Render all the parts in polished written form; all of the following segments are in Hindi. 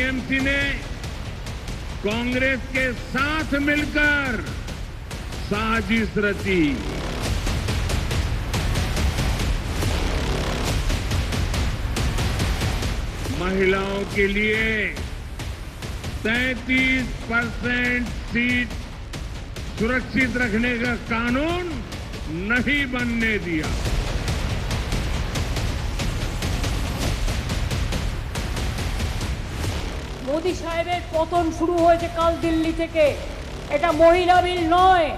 टीएमसी ने कांग्रेस के साथ मिलकर साजिश रची। महिलाओं के लिए 33% सीट सुरक्षित रखने का कानून नहीं बनने दिया। মোদি সাহেবের পতন শুরু হয়েছে কাল দিল্লি থেকে। এটা মহিলা বিল নয়।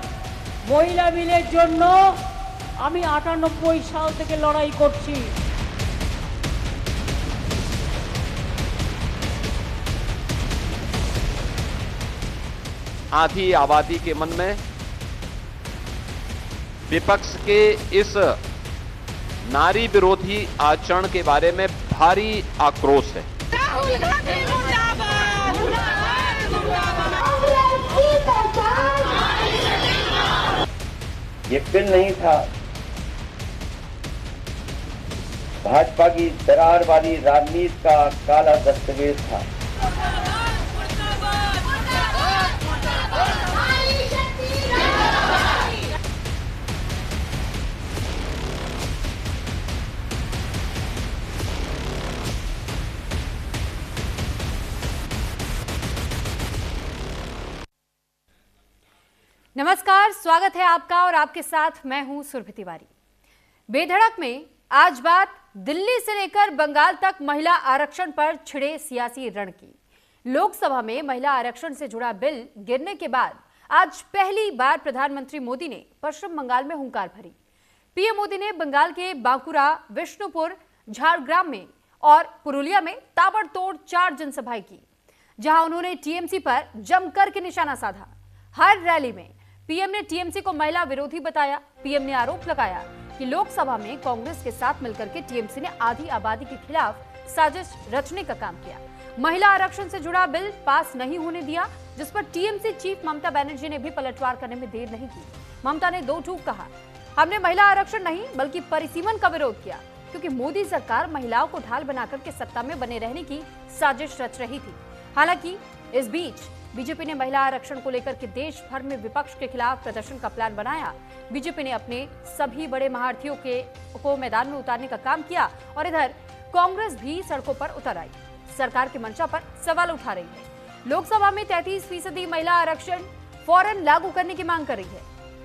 মহিলা বিলের জন্য আমি 98 সাল থেকে লড়াই করছি। आधी आबादी के मन में विपक्ष के इस नारी विरोधी आचरण के बारे में भारी आक्रोश है। ये बिल नहीं था, भाजपा की दरारवादी राजनीति का काला दस्तावेज था। नमस्कार, स्वागत है आपका और आपके साथ मैं हूं सुरभि तिवारी। बेधड़क में आज बात दिल्ली से लेकर बंगाल तक महिला आरक्षण पर छिड़े सियासी रण की। लोकसभा में महिला आरक्षण से जुड़ा बिल गिरने के बाद आज पहली बार प्रधानमंत्री मोदी ने पश्चिम बंगाल में हुंकार भरी। पीएम मोदी ने बंगाल के बांकुरा, विष्णुपुर, झारग्राम में और पुरुलिया में ताबड़तोड़ 4 जनसभाएं की, जहां उन्होंने टीएमसी पर जमकर के निशाना साधा। हर रैली में पीएम ने टीएमसी को महिला विरोधी बताया। पीएम ने आरोप लगाया कि लोकसभा में कांग्रेस के साथ मिलकर के टीएमसी ने आधी आबादी के खिलाफ साजिश रचने का काम किया। महिला आरक्षण से जुड़ा बिल पास नहीं होने दिया, जिस पर टीएमसी चीफ ममता बनर्जी ने भी पलटवार करने में देर नहीं की। ममता ने 2 टूक कहा, हमने महिला आरक्षण नहीं बल्कि परिसीमन का विरोध किया, क्योंकि मोदी सरकार महिलाओं को ढाल बनाकर के सत्ता में बने रहने की साजिश रच रही थी। हालांकि इस बीच बीजेपी ने महिला आरक्षण को लेकर के देश भर में विपक्ष के खिलाफ प्रदर्शन का प्लान बनाया। बीजेपी ने अपने सभी बड़े महारथियों को मैदान में उतारने का काम किया और इधर कांग्रेस भी सड़कों पर उतर आई, सरकार के मंशा पर सवाल उठा रही है। लोकसभा में 33% महिला आरक्षण फौरन लागू करने की मांग कर रही है।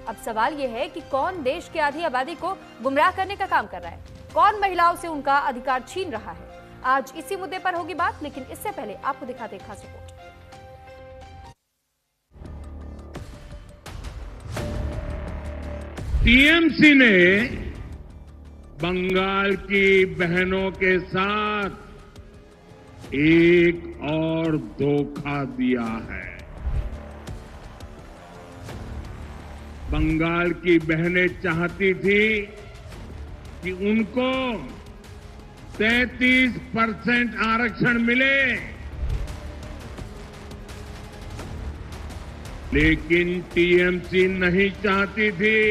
अब सवाल यह है कि कौन देश की आधी आबादी को गुमराह करने का काम कर रहा है, कौन महिलाओं से उनका अधिकार छीन रहा है। आज इसी मुद्दे पर होगी बात, लेकिन इससे पहले आपको दिखाते हैं खास रिपोर्ट। टीएमसी ने बंगाल की बहनों के साथ एक और धोखा दिया है। बंगाल की बहनें चाहती थी कि उनको 33% आरक्षण मिले, लेकिन टीएमसी नहीं चाहती थी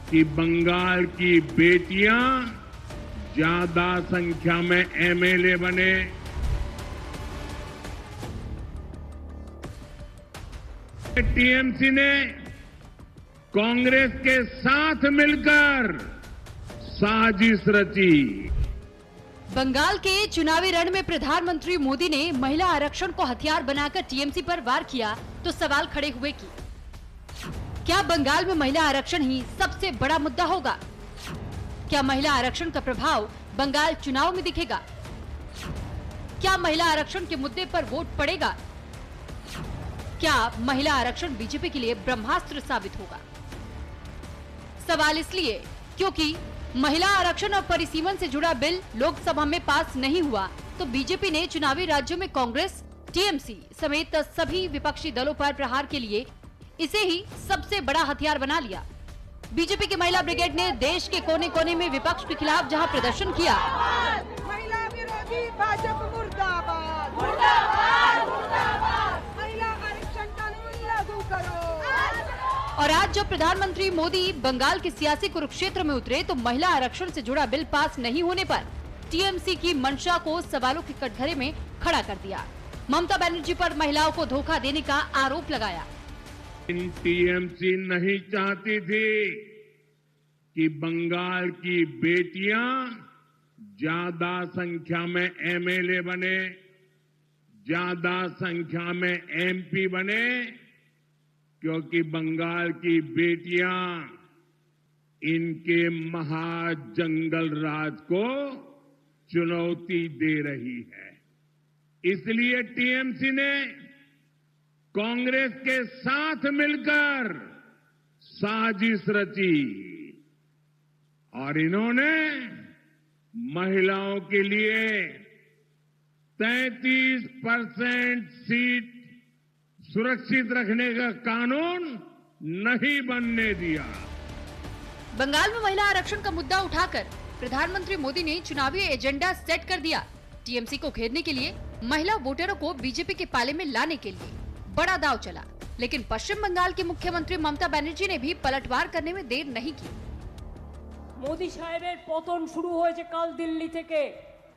कि बंगाल की बेटियां ज्यादा संख्या में एमएलए बने। टीएमसी ने कांग्रेस के साथ मिलकर साजिश रची। बंगाल के चुनावी रण में प्रधानमंत्री मोदी ने महिला आरक्षण को हथियार बनाकर टीएमसी पर वार किया तो सवाल खड़े हुए कि क्या बंगाल में महिला आरक्षण ही सबसे बड़ा मुद्दा होगा? क्या महिला आरक्षण का प्रभाव बंगाल चुनाव में दिखेगा? क्या महिला आरक्षण के मुद्दे पर वोट पड़ेगा? क्या महिला आरक्षण बीजेपी के लिए ब्रह्मास्त्र साबित होगा? सवाल इसलिए क्योंकि महिला आरक्षण और परिसीमन से जुड़ा बिल लोकसभा में पास नहीं हुआ तो बीजेपी ने चुनावी राज्यों में कांग्रेस, टीएमसी समेत सभी विपक्षी दलों पर प्रहार के लिए इसे ही सबसे बड़ा हथियार बना लिया। बीजेपी की महिला ब्रिगेड ने देश के कोने कोने में विपक्ष के खिलाफ जहां प्रदर्शन किया, महिला विरोधी भाजपा मुर्दाबाद, मुर्दाबाद, मुर्दाबाद, महिला आरक्षण कानून लागू करो। और आज जब प्रधानमंत्री मोदी बंगाल के सियासी कुरुक्षेत्र में उतरे तो महिला आरक्षण से जुड़ा बिल पास नहीं होने पर टीएमसी की मंशा को सवालों के कटघरे में खड़ा कर दिया। ममता बनर्जी पर महिलाओं को धोखा देने का आरोप लगाया। टीएमसी नहीं चाहती थी कि बंगाल की बेटियां ज्यादा संख्या में एमएलए बने, ज्यादा संख्या में एमपी बने, क्योंकि बंगाल की बेटियां इनके महाजंगल राज को चुनौती दे रही है। इसलिए टीएमसी ने कांग्रेस के साथ मिलकर साजिश रची और इन्होंने महिलाओं के लिए 33% सीट सुरक्षित रखने का कानून नहीं बनने दिया। बंगाल में महिला आरक्षण का मुद्दा उठाकर प्रधानमंत्री मोदी ने चुनावी एजेंडा सेट कर दिया। टीएमसी को घेरने के लिए, महिला वोटरों को बीजेपी के पाले में लाने के लिए बड़ा दांव चला, लेकिन पश्चिम बंगाल की मुख्यमंत्री ममता बनर्जी ने भी पलटवार करने में देर नहीं की। মোদি সাহেবের পতন শুরু হয়েছে কাল দিল্লি থেকে।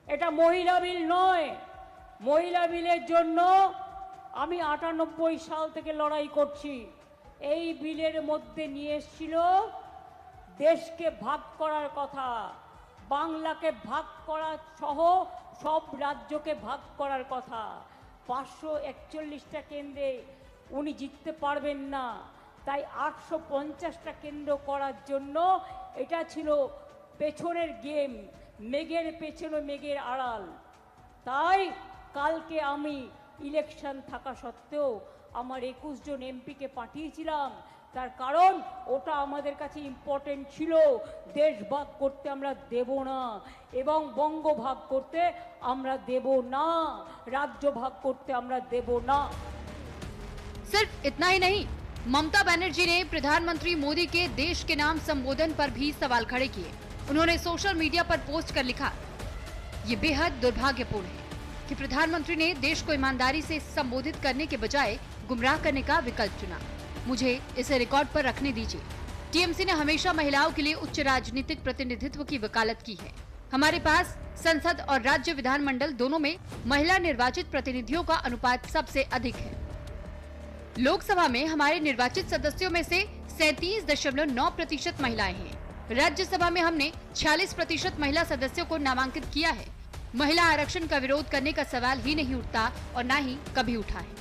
এটা মহিলা বিল নয়। মহিলা বিলের জন্য আমি 98 সাল থেকে লড়াই করছি। এই বিলের মধ্যে নিয়ে এসেছিল দেশকে ভাগ করার কথা, বাংলাকে ভাগ করা সহ সব রাজ্যকে ভাগ করার কথা। 541টা কেন্দ্রে উনি জিততে পারবেন না, তাই 850টা কেন্দ্র করার জন্য এটা ছিল পেছনের গেম, মেঘের পেছনে মেঘের আড়াল। তাই কালকে আমি ইলেকশন থাকা সত্ত্বেও আমার 21 জন এমপিকে পাঠিয়েছিলাম। তার কারণ ওটা আমাদের কাছে ইম্পর্টেন্ট ছিল। দেশ ভাগ করতে আমরা দেব না এবং বঙ্গ ভাগ করতে আমরা দেব না, রাজ্য ভাগ করতে আমরা দেব না। सिर्फ इतना ही नहीं, ममता बनर्जी ने प्रधानमंत्री मोदी के देश के नाम संबोधन पर भी सवाल खड़े किए। उन्होंने सोशल मीडिया पर पोस्ट कर लिखा, ये बेहद दुर्भाग्यपूर्ण है कि प्रधानमंत्री ने देश को ईमानदारी से संबोधित करने के बजाय गुमराह करने का विकल्प चुना। मुझे इसे रिकॉर्ड पर रखने दीजिए। टीएमसी ने हमेशा महिलाओं के लिए उच्च राजनीतिक प्रतिनिधित्व की वकालत की है। हमारे पास संसद और राज्य विधानमंडल दोनों में महिला निर्वाचित प्रतिनिधियों का अनुपात सबसे अधिक है। लोकसभा में हमारे निर्वाचित सदस्यों में से 37.9% महिलाएं हैं। राज्यसभा में हमने 46% महिला सदस्यों को नामांकित किया है। महिला आरक्षण का विरोध करने का सवाल ही नहीं उठता और न ही कभी उठा है।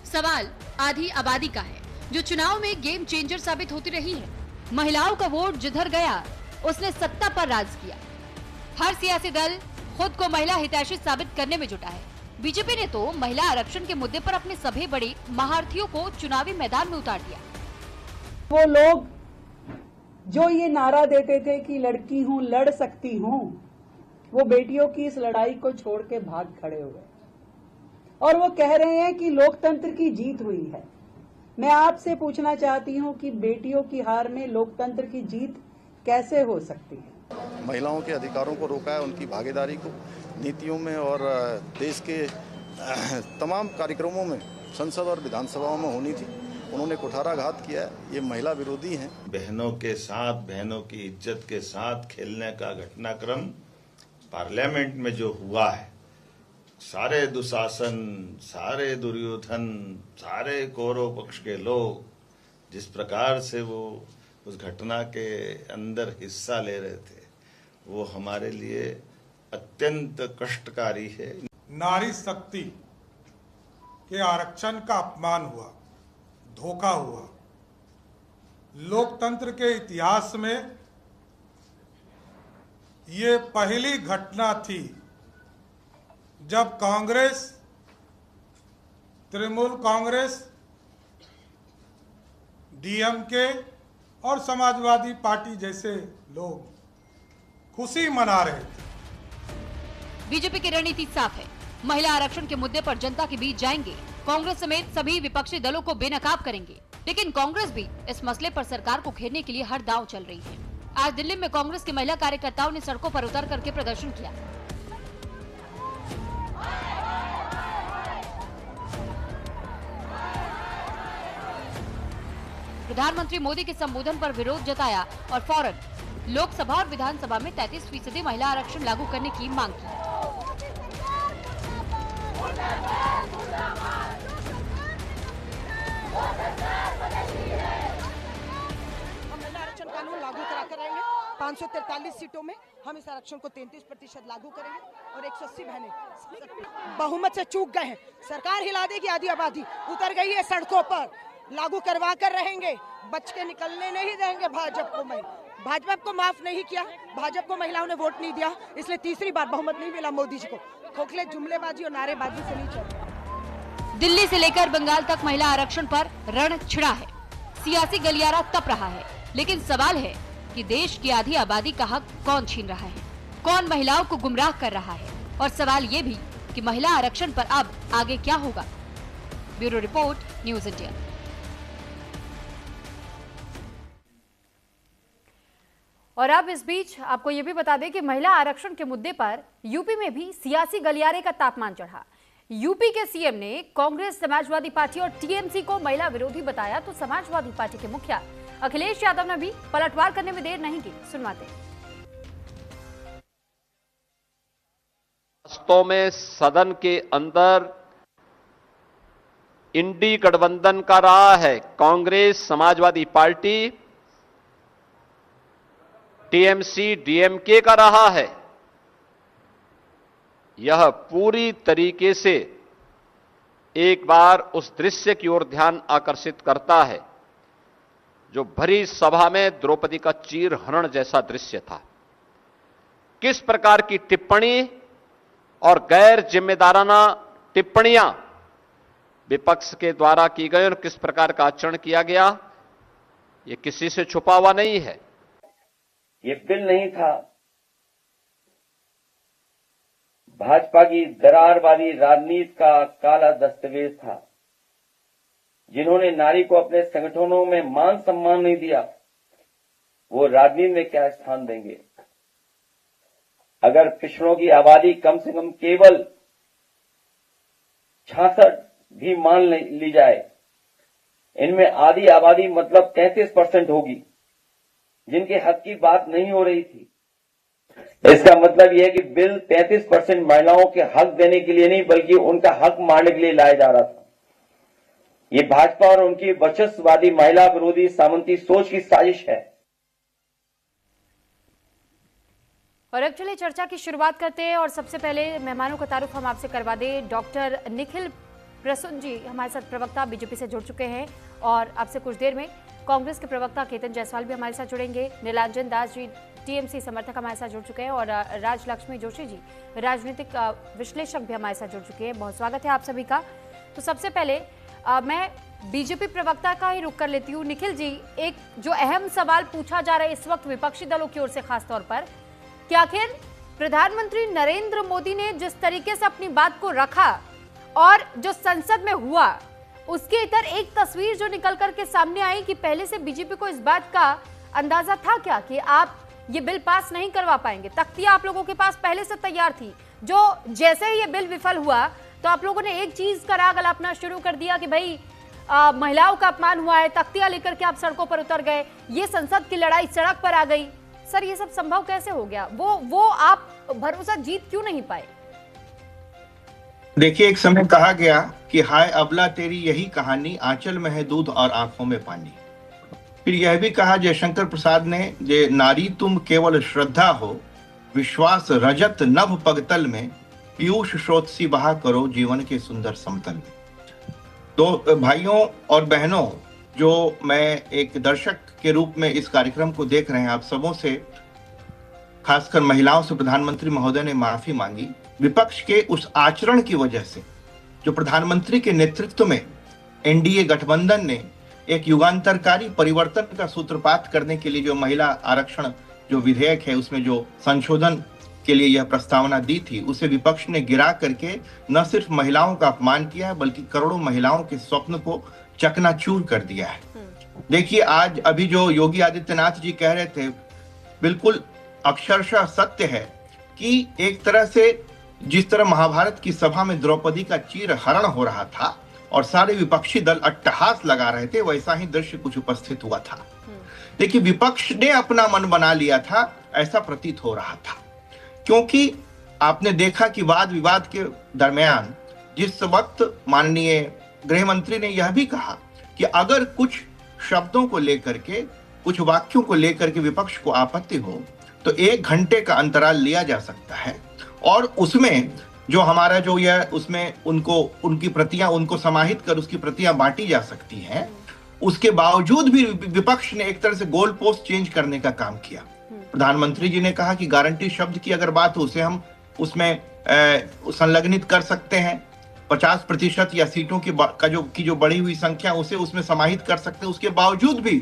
सवाल आधी आबादी का है, जो चुनाव में गेम चेंजर साबित होती रही है। महिलाओं का वोट जिधर गया उसने सत्ता पर राज किया। हर सियासी दल खुद को महिला हितैषी साबित करने में जुटा है। बीजेपी ने तो महिला आरक्षण के मुद्दे पर अपने सभी बड़े महारथियों को चुनावी मैदान में उतार दिया। वो लोग जो ये नारा देते थे कि लड़की हूं, लड़ सकती हूं, वो बेटियों की इस लड़ाई को छोड़ के भाग खड़े हुए और वो कह रहे हैं कि लोकतंत्र की जीत हुई है। मैं आपसे पूछना चाहती हूं कि बेटियों की हार में लोकतंत्र की जीत कैसे हो सकती है? महिलाओं के अधिकारों को रोका है, उनकी भागीदारी को नीतियों में और देश के तमाम कार्यक्रमों में संसद और विधानसभाओं में होनी थी। उन्होंने कुठाराघात किया है। ये महिला विरोधी हैं। बहनों के साथ, बहनों की इज्जत के साथ खेलने का घटनाक्रम पार्लियामेंट में जो हुआ है, सारे दुशासन, सारे दुर्योधन, सारे कौरव पक्ष के लोग जिस प्रकार से वो उस घटना के अंदर हिस्सा ले रहे थे, वो हमारे लिए अत्यंत कष्टकारी है। नारी शक्ति के आरक्षण का अपमान हुआ, धोखा हुआ। लोकतंत्र के इतिहास में ये पहली घटना थी जब कांग्रेस, तृणमूल कांग्रेस, डीएमके और समाजवादी पार्टी जैसे लोग खुशी मना रहे थे। बीजेपी की रणनीति साफ है। महिला आरक्षण के मुद्दे पर जनता के बीच जाएंगे। कांग्रेस समेत सभी विपक्षी दलों को बेनकाब करेंगे। लेकिन कांग्रेस भी इस मसले पर सरकार को घेरने के लिए हर दांव चल रही है। आज दिल्ली में कांग्रेस की महिला कार्यकर्ताओं ने सड़कों पर उतर करके प्रदर्शन किया। प्रधानमंत्री मोदी के संबोधन पर विरोध जताया और फौरन लोकसभा और विधानसभा में 33% महिला आरक्षण लागू करने की मांग की। आरक्षण कानून लागू करा कर रहेंगे। 543 सीटों में हम इस आरक्षण को 33% लागू करेंगे और 180 बहनें बहुमत से चूक गए हैं। सरकार हिला देगी, आधी आबादी उतर गई है सड़कों पर, लागू करवा कर रहेंगे, बच के निकलने नहीं देंगे भाजपा को माफ नहीं किया, भाजपा को महिलाओं ने वोट नहीं दिया, इसलिए तीसरी बार बहुमत नहीं मिला मोदी जी को। खोखले जुमलेबाजी और नारेबाजी से नहीं चल। दिल्ली से लेकर बंगाल तक महिला आरक्षण पर रण छिड़ा है, सियासी गलियारा तप रहा है, लेकिन सवाल है कि देश की आधी आबादी का हक कौन छीन रहा है, कौन महिलाओं को गुमराह कर रहा है, और सवाल ये भी कि महिला आरक्षण पर अब आगे क्या होगा। Bureau report, news India. और अब इस बीच आपको ये भी बता दें कि महिला आरक्षण के मुद्दे पर यूपी में भी सियासी गलियारे का तापमान चढ़ा। यूपी के सीएम ने कांग्रेस, समाजवादी पार्टी और टीएमसी को महिला विरोधी बताया, तो समाजवादी पार्टी के मुखिया अखिलेश यादव ने भी पलटवार करने में देर नहीं की। सुनवाते हैं। वास्तव में सदन के अंदर इंडी गठबंधन का रहा है, Congress, Samajwadi party, TMC, DMK का रहा है। यह पूरी तरीके से एक बार उस दृश्य की ओर ध्यान आकर्षित करता है जो भरी सभा में द्रौपदी का चीरहरण जैसा दृश्य था। किस प्रकार की टिप्पणी और गैर जिम्मेदाराना टिप्पणियां विपक्ष के द्वारा की गई और किस प्रकार का आचरण किया गया, यह किसी से छुपा हुआ नहीं है। ये बिल नहीं था, भाजपा की दरारवादी राजनीति का काला दस्तावेज था। जिन्होंने नारी को अपने संगठनों में मान सम्मान नहीं दिया, वो राजनीति में क्या स्थान देंगे। अगर पिछड़ों की आबादी कम से कम केवल 66 भी मान ली जाए, इनमें आधी आबादी मतलब 33% होगी जिनके हक की बात नहीं हो रही थी। इसका मतलब यह है कि बिल 33% महिलाओं के हक देने के लिए नहीं बल्कि उनका हक मारने के लिए लाया जा रहा था। ये भाजपा और उनकी वर्चस्ववादी महिला विरोधी सामंती सोच की साजिश है। और अब चलिए चर्चा की शुरुआत करते हैं और सबसे पहले मेहमानों का तारुफ हम आपसे करवा दें। डॉक्टर निखिल प्रसून जी हमारे साथ प्रवक्ता बीजेपी से जुड़ चुके हैं और आपसे कुछ देर में कांग्रेस के प्रवक्ता केतन जायसवाल भी हमारे साथ जुड़ेंगे। नीलांजन दास जी टीएमसी समर्थक हमारे साथ जुड़ चुके हैं और राजलक्ष्मी जोशी जी राजनीतिक विश्लेषक भी हमारे साथ जुड़ चुके हैं। बहुत स्वागत है आप सभी का। तो सबसे पहले मैं बीजेपी प्रवक्ता का ही रुख कर लेती हूँ। निखिल जी, एक जो अहम सवाल पूछा जा रहा है इस वक्त विपक्षी दलों की ओर से खासतौर पर, कि आखिर प्रधानमंत्री नरेंद्र मोदी ने जिस तरीके से अपनी बात को रखा और जो संसद में हुआ, उसके इधर एक तस्वीर जो निकल करके सामने आई कि पहले से बीजेपी को इस बात का अंदाजा था क्या कि आप ये बिल पास नहीं करवा पाएंगे। तख्तियां आप लोगों के पास पहले से तैयार थी, जो जैसे ही ये बिल विफल हुआ तो आप लोगों ने एक चीज का राग अलापना शुरू कर दिया कि भाई महिलाओं का अपमान हुआ है, तख्तियां लेकर के आप सड़कों पर उतर गए, ये संसद की लड़ाई सड़क पर आ गई। सर, ये सब संभव कैसे हो गया? वो आप भरोसा जीत क्यों नहीं पाए? देखिए, एक समय कहा गया कि हाय अबला तेरी यही कहानी, आंचल में है दूध और आंखों में पानी। फिर यह भी कहा जयशंकर प्रसाद ने, जे नारी तुम केवल श्रद्धा हो, विश्वास रजत नभ पगतल में, पीयूष स्रोत सी बहा करो जीवन के सुंदर समतल में। तो भाइयों और बहनों, जो मैं एक दर्शक के रूप में इस कार्यक्रम को देख रहे हैं, आप सबों से, खासकर महिलाओं से प्रधानमंत्री महोदय ने माफी मांगी विपक्ष के उस आचरण की वजह से जो प्रधानमंत्री के नेतृत्व में एनडीए गठबंधन ने एक युगांतरकारी परिवर्तन का सूत्रपात करने के लिए जो महिला आरक्षण जो विधेयक है उसमें जो संशोधन के लिए यह प्रस्तावना दी थी, उसे विपक्ष ने गिरा करके न सिर्फ महिलाओं का अपमान किया है बल्कि करोड़ों महिलाओं के स्वप्न को चकनाचूर कर दिया है। देखिए, आज अभी जो योगी आदित्यनाथ जी कह रहे थे, बिल्कुल अक्षरशः सत्य है कि एक तरह से जिस तरह महाभारत की सभा में द्रौपदी का चीरहरण हो रहा था और सारे विपक्षी दल अट्टहास लगा रहे थे, वैसा ही दृश्य कुछ उपस्थित हुआ था। देखिए, विपक्ष ने अपना मन बना लिया था, ऐसा प्रतीत हो रहा था, क्योंकि आपने देखा कि वाद विवाद के दरमियान जिस वक्त माननीय गृह मंत्री ने यह भी कहा कि अगर कुछ शब्दों को लेकर के, कुछ वाक्यों को लेकर के विपक्ष को आपत्ति हो तो 1 घंटे का अंतराल लिया जा सकता है और उसमें जो हमारा जो यह उसमें उनकी प्रतियां उनको समाहित कर उसकी प्रतियां बांटी जा सकती हैं। उसके बावजूद भी विपक्ष ने एक तरह से गोल पोस्ट चेंज करने का काम किया। प्रधानमंत्री जी ने कहा कि गारंटी शब्द की अगर बात हो उसे हम उसमें संलग्नित कर सकते हैं, 50% या सीटों की जो बढ़ी हुई संख्या उसे उसमें समाहित कर सकते हैं। उसके बावजूद भी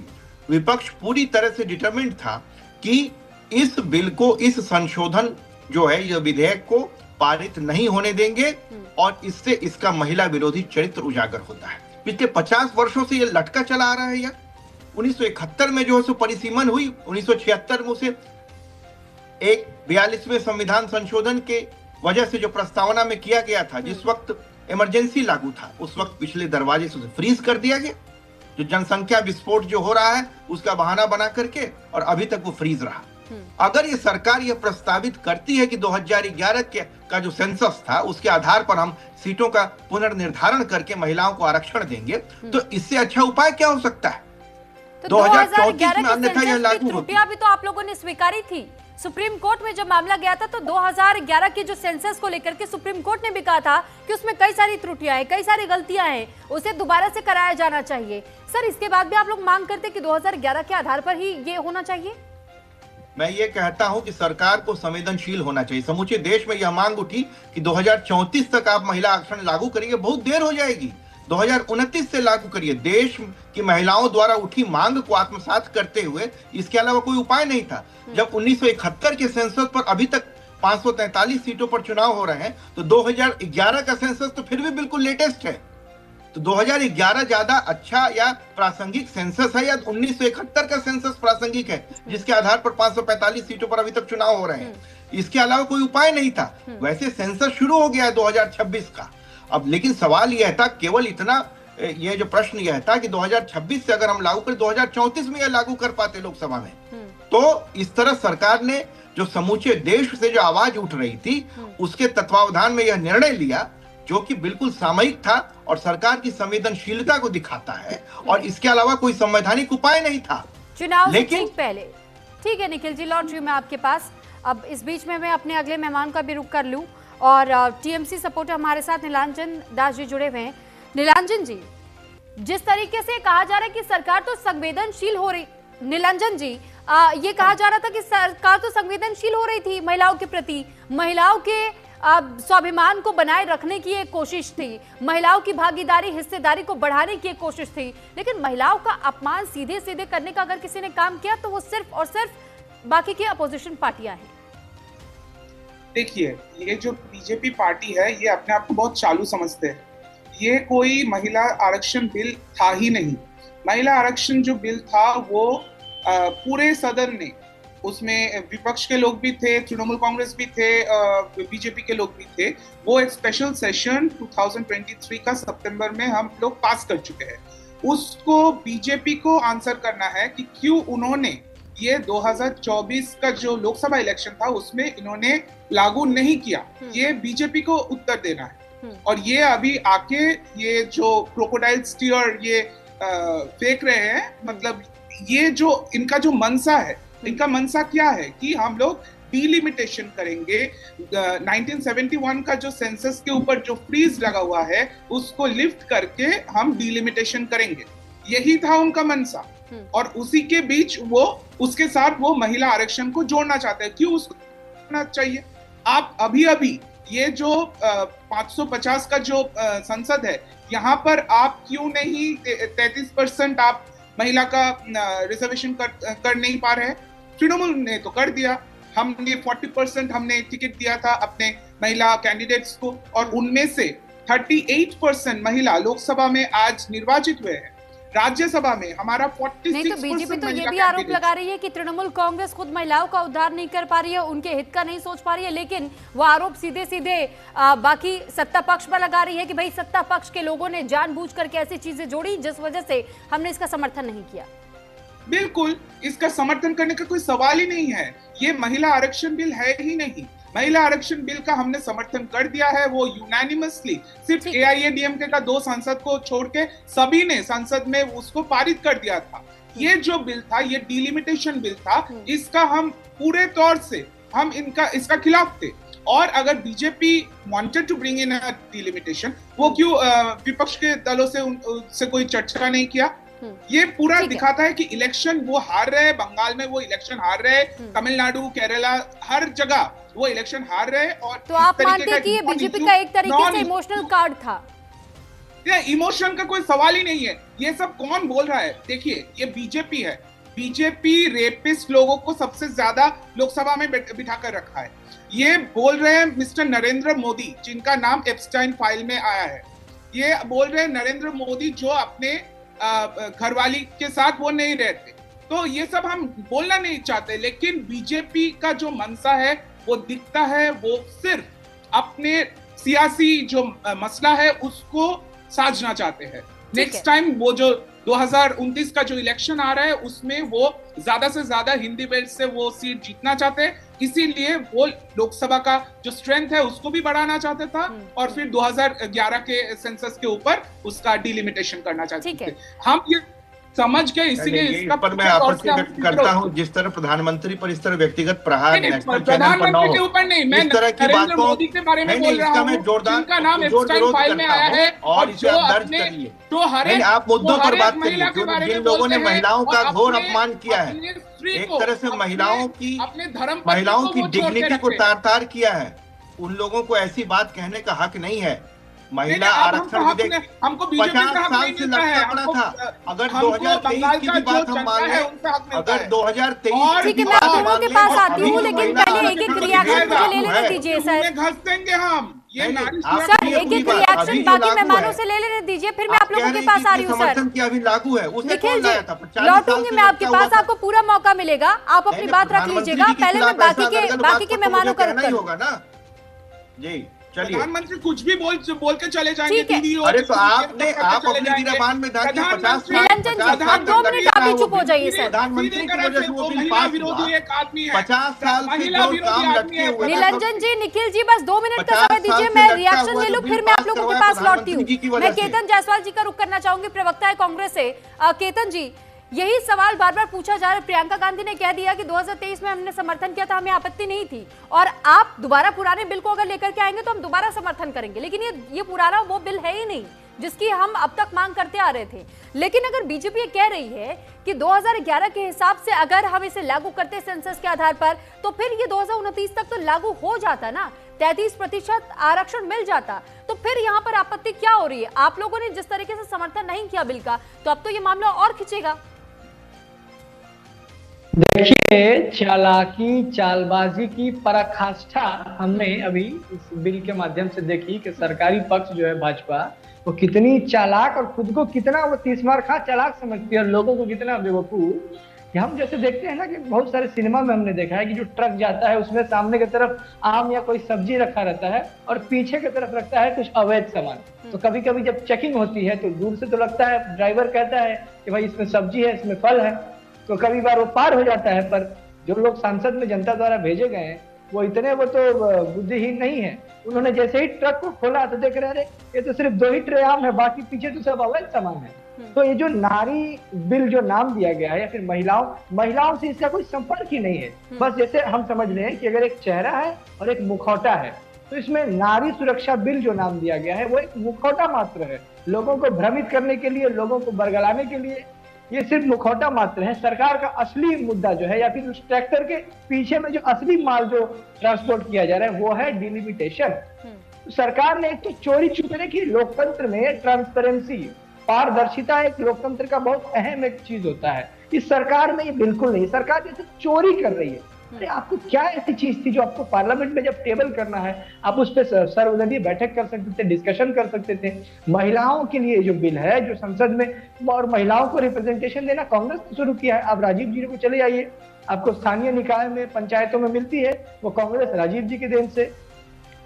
विपक्ष पूरी तरह से डिटरमिन्ड था कि इस बिल को, इस संशोधन जो है, यह विधेयक को पारित नहीं होने देंगे और इससे इसका महिला विरोधी चरित्र उजागर होता है। पिछले 50 वर्षों से यह लटका चला आ रहा है। यह 1971 में जो है सो परिसीमन हुई, 1976 में उसे एक 42वें संविधान संशोधन के वजह से जो प्रस्तावना में किया गया था, जिस वक्त इमरजेंसी लागू था, उस वक्त पिछले दरवाजे से फ्रीज कर दिया गया। जो जनसंख्या विस्फोट जो हो रहा है उसका बहाना बना करके और अभी तक वो फ्रीज रहा। अगर ये सरकार ये प्रस्तावित करती है कि 2011 का जो सेंसस था उसके आधार पर हम सीटों का पुनर्निर्धारण करके महिलाओं को आरक्षण देंगे, तो इससे अच्छा उपाय क्या हो सकता है? तो 2034 में अन्यथा यह लागू होती। भी तो आप लोगों ने स्वीकारी थी। सुप्रीम कोर्ट में जब मामला गया था तो 2011 के जो सेंसस को लेकर के सुप्रीम कोर्ट ने भी कहा था कि उसमें कई सारी त्रुटियां हैं, कई सारी गलतियां हैं, उसे दोबारा से कराया जाना चाहिए। सर, इसके बाद भी आप लोग मांग करते कि 2011 के आधार पर ही ये होना चाहिए। मैं ये कहता हूं कि सरकार को संवेदनशील होना चाहिए। समूचे देश में यह मांग उठी कि 2034 तक आप महिला आरक्षण लागू करिए, बहुत देर हो जाएगी, 2029 से लागू करिए। देश की महिलाओं द्वारा उठी मांग को आत्मसात करते हुए इसके अलावा कोई उपाय नहीं था। जब 1971 के सेंसस पर अभी तक 543 सीटों पर चुनाव हो रहे हैं, तो 2011 का सेंसस तो फिर भी बिल्कुल लेटेस्ट है। तो 2011 ज्यादा अच्छा या प्रासंगिक सेंसस है या 1971 का सेंसस प्रासंगिक है, जिसके आधार पर 545 सीटों पर अभी तक चुनाव हो रहे हैं? इसके अलावा कोई उपाय नहीं था। वैसे सेंसस शुरू हो गया है 2026 का। अब लेकिन सवाल यह था, केवल इतना, यह जो प्रश्न यह था कि 2026 से अगर हम लागू करें, 2034 में यह लागू कर पाते लोकसभा में। तो इस तरह सरकार ने जो समूचे देश से जो आवाज उठ रही थी उसके तत्वावधान में यह निर्णय लिया, जो कि बिल्कुल सामयिक था और सरकार की संवेदनशीलता को दिखाता है, और इसके अलावा कोई संवैधानिक उपाय नहीं था चुनाव से ठीक पहले। ठीक है निखिल जी, लौट रही हूं मैं आपके पास। अब इस बीच में मैं अपने अगले मेहमान का भी रुख कर लूं, और टीएमसी सपोर्टर हमारे साथ नीलांजन दास जी जुड़े हुए हैं। नीलांजन जी, जिस तरीके से कहा जा रहा है कि सरकार तो संवेदनशील हो रही, नीलांजन जी ये कहा जा रहा था कि सरकार तो संवेदनशील हो रही थी महिलाओं के प्रति, महिलाओं के स्वाभिमान को बनाए रखने की एक कोशिश थी, महिलाओं की भागीदारी, हिस्सेदारी को बढ़ाने की एक कोशिश थी, लेकिन महिलाओं का अपमान सीधे सीधे करने का अगर किसी ने काम किया तो वो सिर्फ और सिर्फ बाकी की अपोजिशन पार्टियां हैं। देखिए, ये जो बीजेपी पार्टी है ये अपने आप को बहुत चालू समझते हैं। ये कोई महिला आरक्षण बिल था ही नहीं। महिला आरक्षण जो बिल था वो पूरे सदन ने, उसमें विपक्ष के लोग भी थे, तृणमूल कांग्रेस भी थे, बीजेपी के लोग भी थे। वो एक स्पेशल सेशन 2023 का सितंबर में हम लोग पास कर चुके हैं। उसको बीजेपी को आंसर करना है कि क्यों उन्होंने ये 2024 का जो लोकसभा इलेक्शन था उसमें इन्होंने लागू नहीं किया। ये बीजेपी को उत्तर देना है। और ये अभी आके ये जो क्रोकोडाइल स्टीयर ये फेंक रहे हैं, मतलब ये जो इनका जो मनसा है, इनका मनसा क्या है कि हम लोग डिलिमिटेशन करेंगे। 1971 का जो सेंसस के ऊपर जो फ्रीज लगा हुआ है उसको लिफ्ट करके हम डिलिमिटेशन करेंगे, यही था उनका मनसा। और उसी के बीच वो उसके साथ वो महिला आरक्षण को जोड़ना चाहते हैं। क्यों उसको जोड़ना चाहिए? आप अभी ये जो 550 का जो संसद है, यहाँ पर आप क्यों नहीं 33% आप महिला का रिजर्वेशन कर नहीं पा रहे हैं? तृणमूल ने तो कर दिया। हमने 40% हमने टिकट दिया था अपने महिला कैंडिडेट्स को, और उनमें से 38% महिला लोकसभा में आज निर्वाचित हुए हैं। राज्यसभा में हमारा 46%। नहीं तो बीजेपी तो ये भी आरोप लगा रही है कि तृणमूल कांग्रेस खुद महिलाओं का उद्धार नहीं कर पा रही है, उनके हित का नहीं सोच पा रही है, लेकिन वो आरोप सीधे सीधे बाकी सत्ता पक्ष पर लगा रही है कि भाई सत्ता पक्ष के लोगों ने जानबूझ करके ऐसी चीजें जोड़ी जिस वजह से हमने इसका समर्थन नहीं किया। बिल्कुल, इसका समर्थन करने का कोई सवाल ही नहीं है। ये महिला आरक्षण बिल है ही नहीं। महिला आरक्षण बिल का हमने समर्थन कर दिया है, वो यूनानिमसली, सिर्फ AIADMK का 2 सांसद को छोड़ के सभी ने संसद में उसको पारित कर दिया था। ये जो बिल था, ये डिलिमिटेशन बिल था, इसका हम पूरे तौर से हम इसका खिलाफ थे। और अगर BJP wanted to bring in a delimitation, वो क्यों विपक्ष के दलों से कोई चर्चा नहीं किया? ये पूरा दिखाता है कि इलेक्शन वो हार रहे हैं। बंगाल में वो इलेक्शन हार रहे हैं, तमिलनाडु, केरला, हर जगह वो इलेक्शन हार रहे हैं। और तो आप मानते हैं कि ये बीजेपी का एक तरीके से इमोशनल कार्ड था? इमोशन का कोई सवाल ही नहीं है। ये सब कौन बोल रहा है? देखिए, ये बीजेपी है। बीजेपी रेपिस्ट लोगों को सबसे ज्यादा लोकसभा में बिठा कर रखा है। ये बोल रहे हैं मिस्टर नरेंद्र मोदी, जिनका नाम एप्स्टाइन फाइल में आया है। ये बोल रहे हैं नरेंद्र मोदी जो अपने घरवाली के साथ वो नहीं रहते। तो ये सब हम बोलना नहीं चाहते, लेकिन बीजेपी का जो मनसा है वो दिखता है, वो सिर्फ अपने सियासी जो मसला है उसको साझना चाहते हैं। नेक्स्ट टाइम वो जो 2029 का जो इलेक्शन आ रहा है उसमें वो ज्यादा से ज्यादा हिंदी बेल्ट से वो सीट जीतना चाहते हैं, इसीलिए वो लोकसभा का जो स्ट्रेंथ है उसको भी बढ़ाना चाहते था और फिर 2011 के सेंसस के ऊपर उसका डिलिमिटेशन करना चाहते थे। हम ये समझ के इसीलिए इसका पर मैं आपत्ति व्यक्त करता हूं, जिस तरह प्रधानमंत्री पर इस तरह व्यक्तिगत प्रहार नेशनल चैनल पर के ऊपर नहीं, मैं नरेंद्र मोदी के बारे में बोल रहा हूं, जिनका नाम एप्स्टाइन फाइल में आया है और इसे आप दर्ज करिए। तो हर आप मुद्दों पर बात करिए। जिन लोगों ने महिलाओं का घोर अपमान किया है, एक तरह से महिलाओं की डिग्निटी को तार-तार किया है, उन लोगों को ऐसी बात कहने का हक नहीं है। महिला आरक्षण विधेयक हमको 50 साल से लटका पड़ा था। अगर 2023 की भी बात हम मान लें, अगर 2023 ठीक है, मैं आप दोनों के पास आती हूँ, लेकिन पहले एक रिएक्शन मुझे ले लेने दीजिए सर। घस देंगे हम ये सर, एक रिएक्शन बाकी मेहमानों से ले लेने दीजिए, फिर मैं आप लोगों के पास आ रही हूँ सर। समर्थन क्या अभी लागू है? उसने कौन लाया था? लौटूंगी मैं आपके पास, आपको पूरा मौका मिलेगा, आप अपनी बात रख लीजिएगा। पहले मैं बाकी के मेहमानों का रुख होगा ना जी। चलिए, प्रधानमंत्री कुछ भी बोल के चले जाएंगे। अरे तो आप अपने गिरबान में डाल दिया 50 निरंजन जी, आप 2 मिनट आप ही चुप हो जाइए सर। प्रधानमंत्री की वजह से वो बिल पास हुआ। 50 साल से जो काम लटके हुए। निरंजन जी, निखिल जी, बस 2 मिनट का समय दीजिए, मैं रिएक्शन ले लूं, फिर मैं आप लोगों के पास लौटती हूँ। मैं केतन जायसवाल जी का रुख करना चाहूंगी, प्रवक्ता है कांग्रेस से। केतन जी, यही सवाल बार बार पूछा जा रहा है। प्रियंका गांधी ने कह दिया कि 2023 में हमने समर्थन किया था, हमें आपत्ति नहीं थी, और आप दोबारा पुराने बिल को अगर लेकर के आएंगे तो हम दोबारा समर्थन करेंगे। लेकिन ये पुराना वो बिल है ही नहीं जिसकी हम अब तक मांग करते आ रहे थे। लेकिन अगर बीजेपी कह रही है कि 2011 के हिसाब से अगर हम इसे लागू करते सेंसस के आधार पर, तो फिर ये 2029 तक तो लागू हो जाता ना, 33% आरक्षण मिल जाता। तो फिर यहाँ पर आपत्ति क्या हो रही है? आप लोगों ने जिस तरीके से समर्थन नहीं किया बिल का, तो अब तो ये मामला और खिंचेगा। देखिए, चालाकी, चालबाजी की पराकाष्ठा हमने अभी इस बिल के माध्यम से देखी कि सरकारी पक्ष जो है भाजपा, वो कितनी चालाक और खुद को कितना वो तीसमार खा चालाक समझती है और लोगों को कितना बेवकूफ। हम जैसे देखते हैं ना कि बहुत सारे सिनेमा में हमने देखा है कि जो ट्रक जाता है उसमें सामने की तरफ आम या कोई सब्जी रखा रहता है और पीछे की तरफ रखता है कुछ अवैध सामान। तो कभी कभी जब चेकिंग होती है तो दूर से तो लगता है, ड्राइवर कहता है कि भाई इसमें सब्जी है, इसमें फल है, तो कभी बार वो पार हो जाता है। पर जो लोग सांसद में जनता द्वारा भेजे गए हैं वो इतने वो तो बुद्धिहीन नहीं है। उन्होंने जैसे ही ट्रक को खोला तो देख रहे ये तो सिर्फ 2 ही ट्रे आम है, बाकी पीछे तो सब अवैध सामान है। तो ये जो नारी बिल जो नाम दिया गया है या फिर महिलाओं से इसका कोई संपर्क ही नहीं है। बस जैसे हम समझ लें कि अगर एक चेहरा है और एक मुखौटा है, तो इसमें नारी सुरक्षा बिल जो नाम दिया गया है वो एक मुखौटा मात्र है, लोगों को भ्रमित करने के लिए, लोगों को बरगलाने के लिए। ये सिर्फ मुखौटा मात्र है। सरकार का असली मुद्दा जो है या फिर उस ट्रैक्टर के पीछे में जो असली माल जो ट्रांसपोर्ट किया जा रहा है वो है डिलिमिटेशन। तो सरकार ने एक तो चोरी छुपने की, लोकतंत्र में ट्रांसपेरेंसी, पारदर्शिता एक लोकतंत्र का बहुत अहम एक चीज होता है। इस सरकार में ये बिल्कुल नहीं, सरकार जैसे चोरी कर रही है। अरे आपको क्या ऐसी चीज थी जो आपको पार्लियामेंट में जब टेबल करना है आप उस पर सर्वदलीय बैठक कर सकते थे, डिस्कशन कर सकते थे। महिलाओं के लिए जो बिल है जो संसद में, और महिलाओं को रिप्रेजेंटेशन देना कांग्रेस ने शुरू किया है। आप राजीव जी को चले जाइए, आपको स्थानीय निकाय में, पंचायतों में मिलती है, वो कांग्रेस राजीव जी के देन से।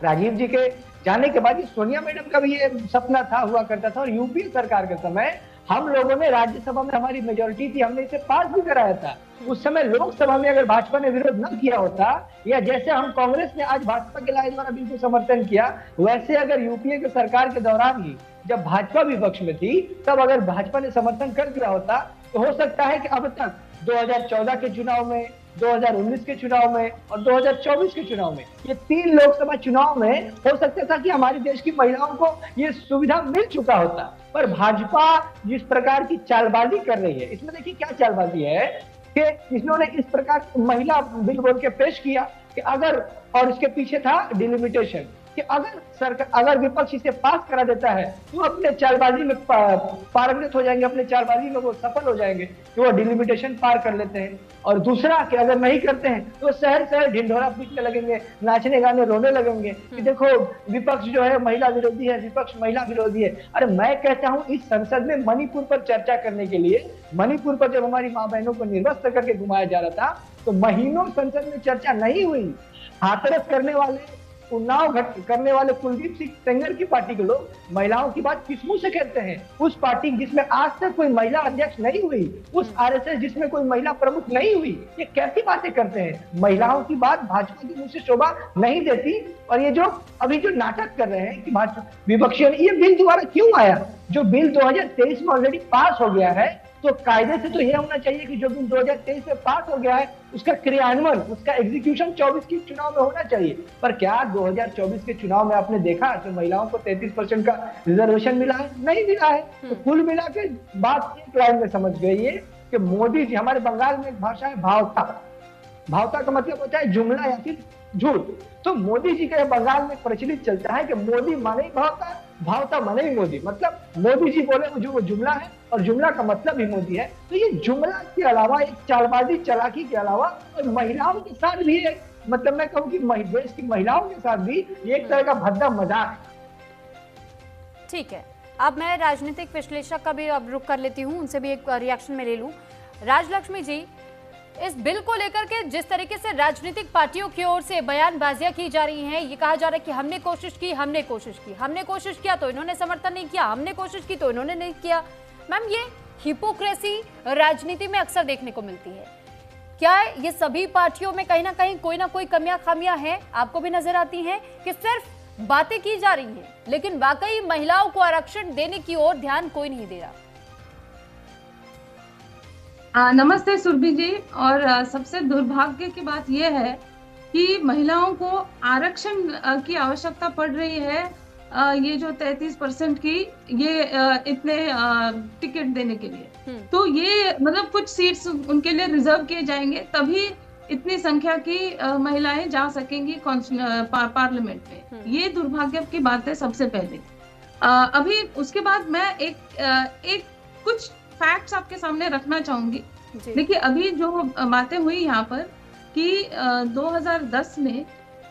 राजीव जी के जाने के बाद सोनिया मैडम का भी ये सपना था, हुआ करता था। और यूपीए सरकार के समय हम लोगों ने राज्यसभा में, हमारी मेजोरिटी थी, हमने इसे पास भी कराया था। उस समय लोकसभा में अगर भाजपा ने विरोध न किया होता, या जैसे हम कांग्रेस ने आज भाजपा के लाए द्वारा बिल को समर्थन किया, वैसे अगर यूपीए के सरकार के दौरान ही जब भाजपा विपक्ष में थी, तब अगर भाजपा ने समर्थन कर दिया होता, तो हो सकता है कि अब तक 2014 के चुनाव में, 2019 के चुनाव में और 2024 के चुनाव में, ये 3 लोकसभा चुनाव में हो सकता था कि हमारे देश की महिलाओं को ये सुविधा मिल चुका होता। पर भाजपा जिस प्रकार की चालबाजी कर रही है, इसमें देखिए क्या चालबाजी है कि इन्होंने इस प्रकार महिला बिल बोल के पेश किया कि अगर, और इसके पीछे था डिलिमिटेशन, कि अगर सरकार, अगर विपक्ष इसे पास करा देता है तो अपने चालबाजी में पारंगत हो जाएंगे, अपने चालबाजी में वो सफल हो जाएंगे कि वो डिलिमिटेशन पार कर लेते हैं। और दूसरा कि अगर नहीं करते हैं तो शहर शहर ढिंढोरा पीटने लगेंगे, नाचने गाने रोने लगेंगे कि देखो विपक्ष जो है महिला विरोधी है, विपक्ष महिला विरोधी है। अरे मैं कहता हूँ इस संसद में मणिपुर पर चर्चा करने के लिए, मणिपुर पर जब हमारी माँ बहनों को निर्वस्त्र करके घुमाया जा रहा था, तो महीनों संसद में चर्चा नहीं हुई। हाथरस करने वाले, उन्नाव करने वाले कुलदीप सिंह सेंगर की पार्टी के लोग महिलाओं की बात किस मुंह से कहते हैं? उस पार्टी जिसमें आज तक कोई महिला अध्यक्ष नहीं हुई, उस आरएसएस जिसमें कोई महिला प्रमुख नहीं हुई, ये कैसी बातें करते हैं? महिलाओं की बात भाजपा के मुंह से शोभा नहीं देती। और ये जो अभी जो नाटक कर रहे हैं कि भाजपा विपक्षियों ने, ये बिल दोबारा क्यों आया? जो बिल 2023 में ऑलरेडी पास हो गया है, तो कायदे से तो यह होना चाहिए कि जो बिल 2023 में पास हो गया है उसका क्रियान्वयन, उसका एग्जीक्यूशन 24 के चुनाव में होना चाहिए। पर क्या 2024 के चुनाव में आपने देखा कि महिलाओं को 33% का रिजर्वेशन मिला है? नहीं मिला है। तो कुल मिला के बात एक लाइन में समझ गई है कि मोदी जी, हमारे बंगाल में एक भाषा है भावता, भावता का मतलब होता है जुमला या फिर झूठ। तो मोदी जी के बंगाल में प्रचलित चलता है कि मोदी माने ही भावता, भावता माने ही मोदी। मतलब मोदी जी बोले वो जुमला है और जुमला का मतलब ही मोदी है। तो ये जुमला के अलावा, एक चालबाजी चालाकी के अलावा, और महिलाओं के साथ भी एक, मतलब मैं कहूँ कि देश की महिलाओं के साथ भी एक तरह का भद्दा मजाक है। ठीक है, अब मैं राजनीतिक विश्लेषक का भी अब रुख कर लेती हूँ, उनसे भी एक रिएक्शन में ले लूँ। राजलक्ष्मी जी, इस बिल को लेकर के जिस तरीके से राजनीतिक पार्टियों की ओर से बयानबाजियां की जा रही हैं, ये कहा जा रहा है कि हमने कोशिश की, हमने कोशिश की, हमने कोशिश किया तो इन्होंने समर्थन नहीं किया, हमने कोशिश की तो इन्होंने नहीं किया। मैम, ये हिपोक्रेसी राजनीति में अक्सर देखने को मिलती है। क्या ये सभी पार्टियों में कहीं ना कोई कमियां खामियां हैं, आपको भी नजर आती हैं कि सिर्फ बातें की जा रही हैं लेकिन वाकई महिलाओं को आरक्षण देने की ओर ध्यान कोई नहीं दे रहा? नमस्ते सुरभि जी। और सबसे दुर्भाग्य की बात यह है कि महिलाओं को आरक्षण की आवश्यकता पड़ रही है, ये जो 33% की, ये इतने टिकट देने के लिए। तो ये मतलब कुछ सीट्स उनके लिए रिजर्व किए जाएंगे, तभी इतनी संख्या की महिलाएं जा सकेंगी पार्लियामेंट में। ये दुर्भाग्य की बात है सबसे पहले। अभी उसके बाद मैं एक कुछ फैक्ट्स आपके सामने रखना चाहूंगी। देखिए, अभी जो बातें हुई यहाँ पर कि 2010 में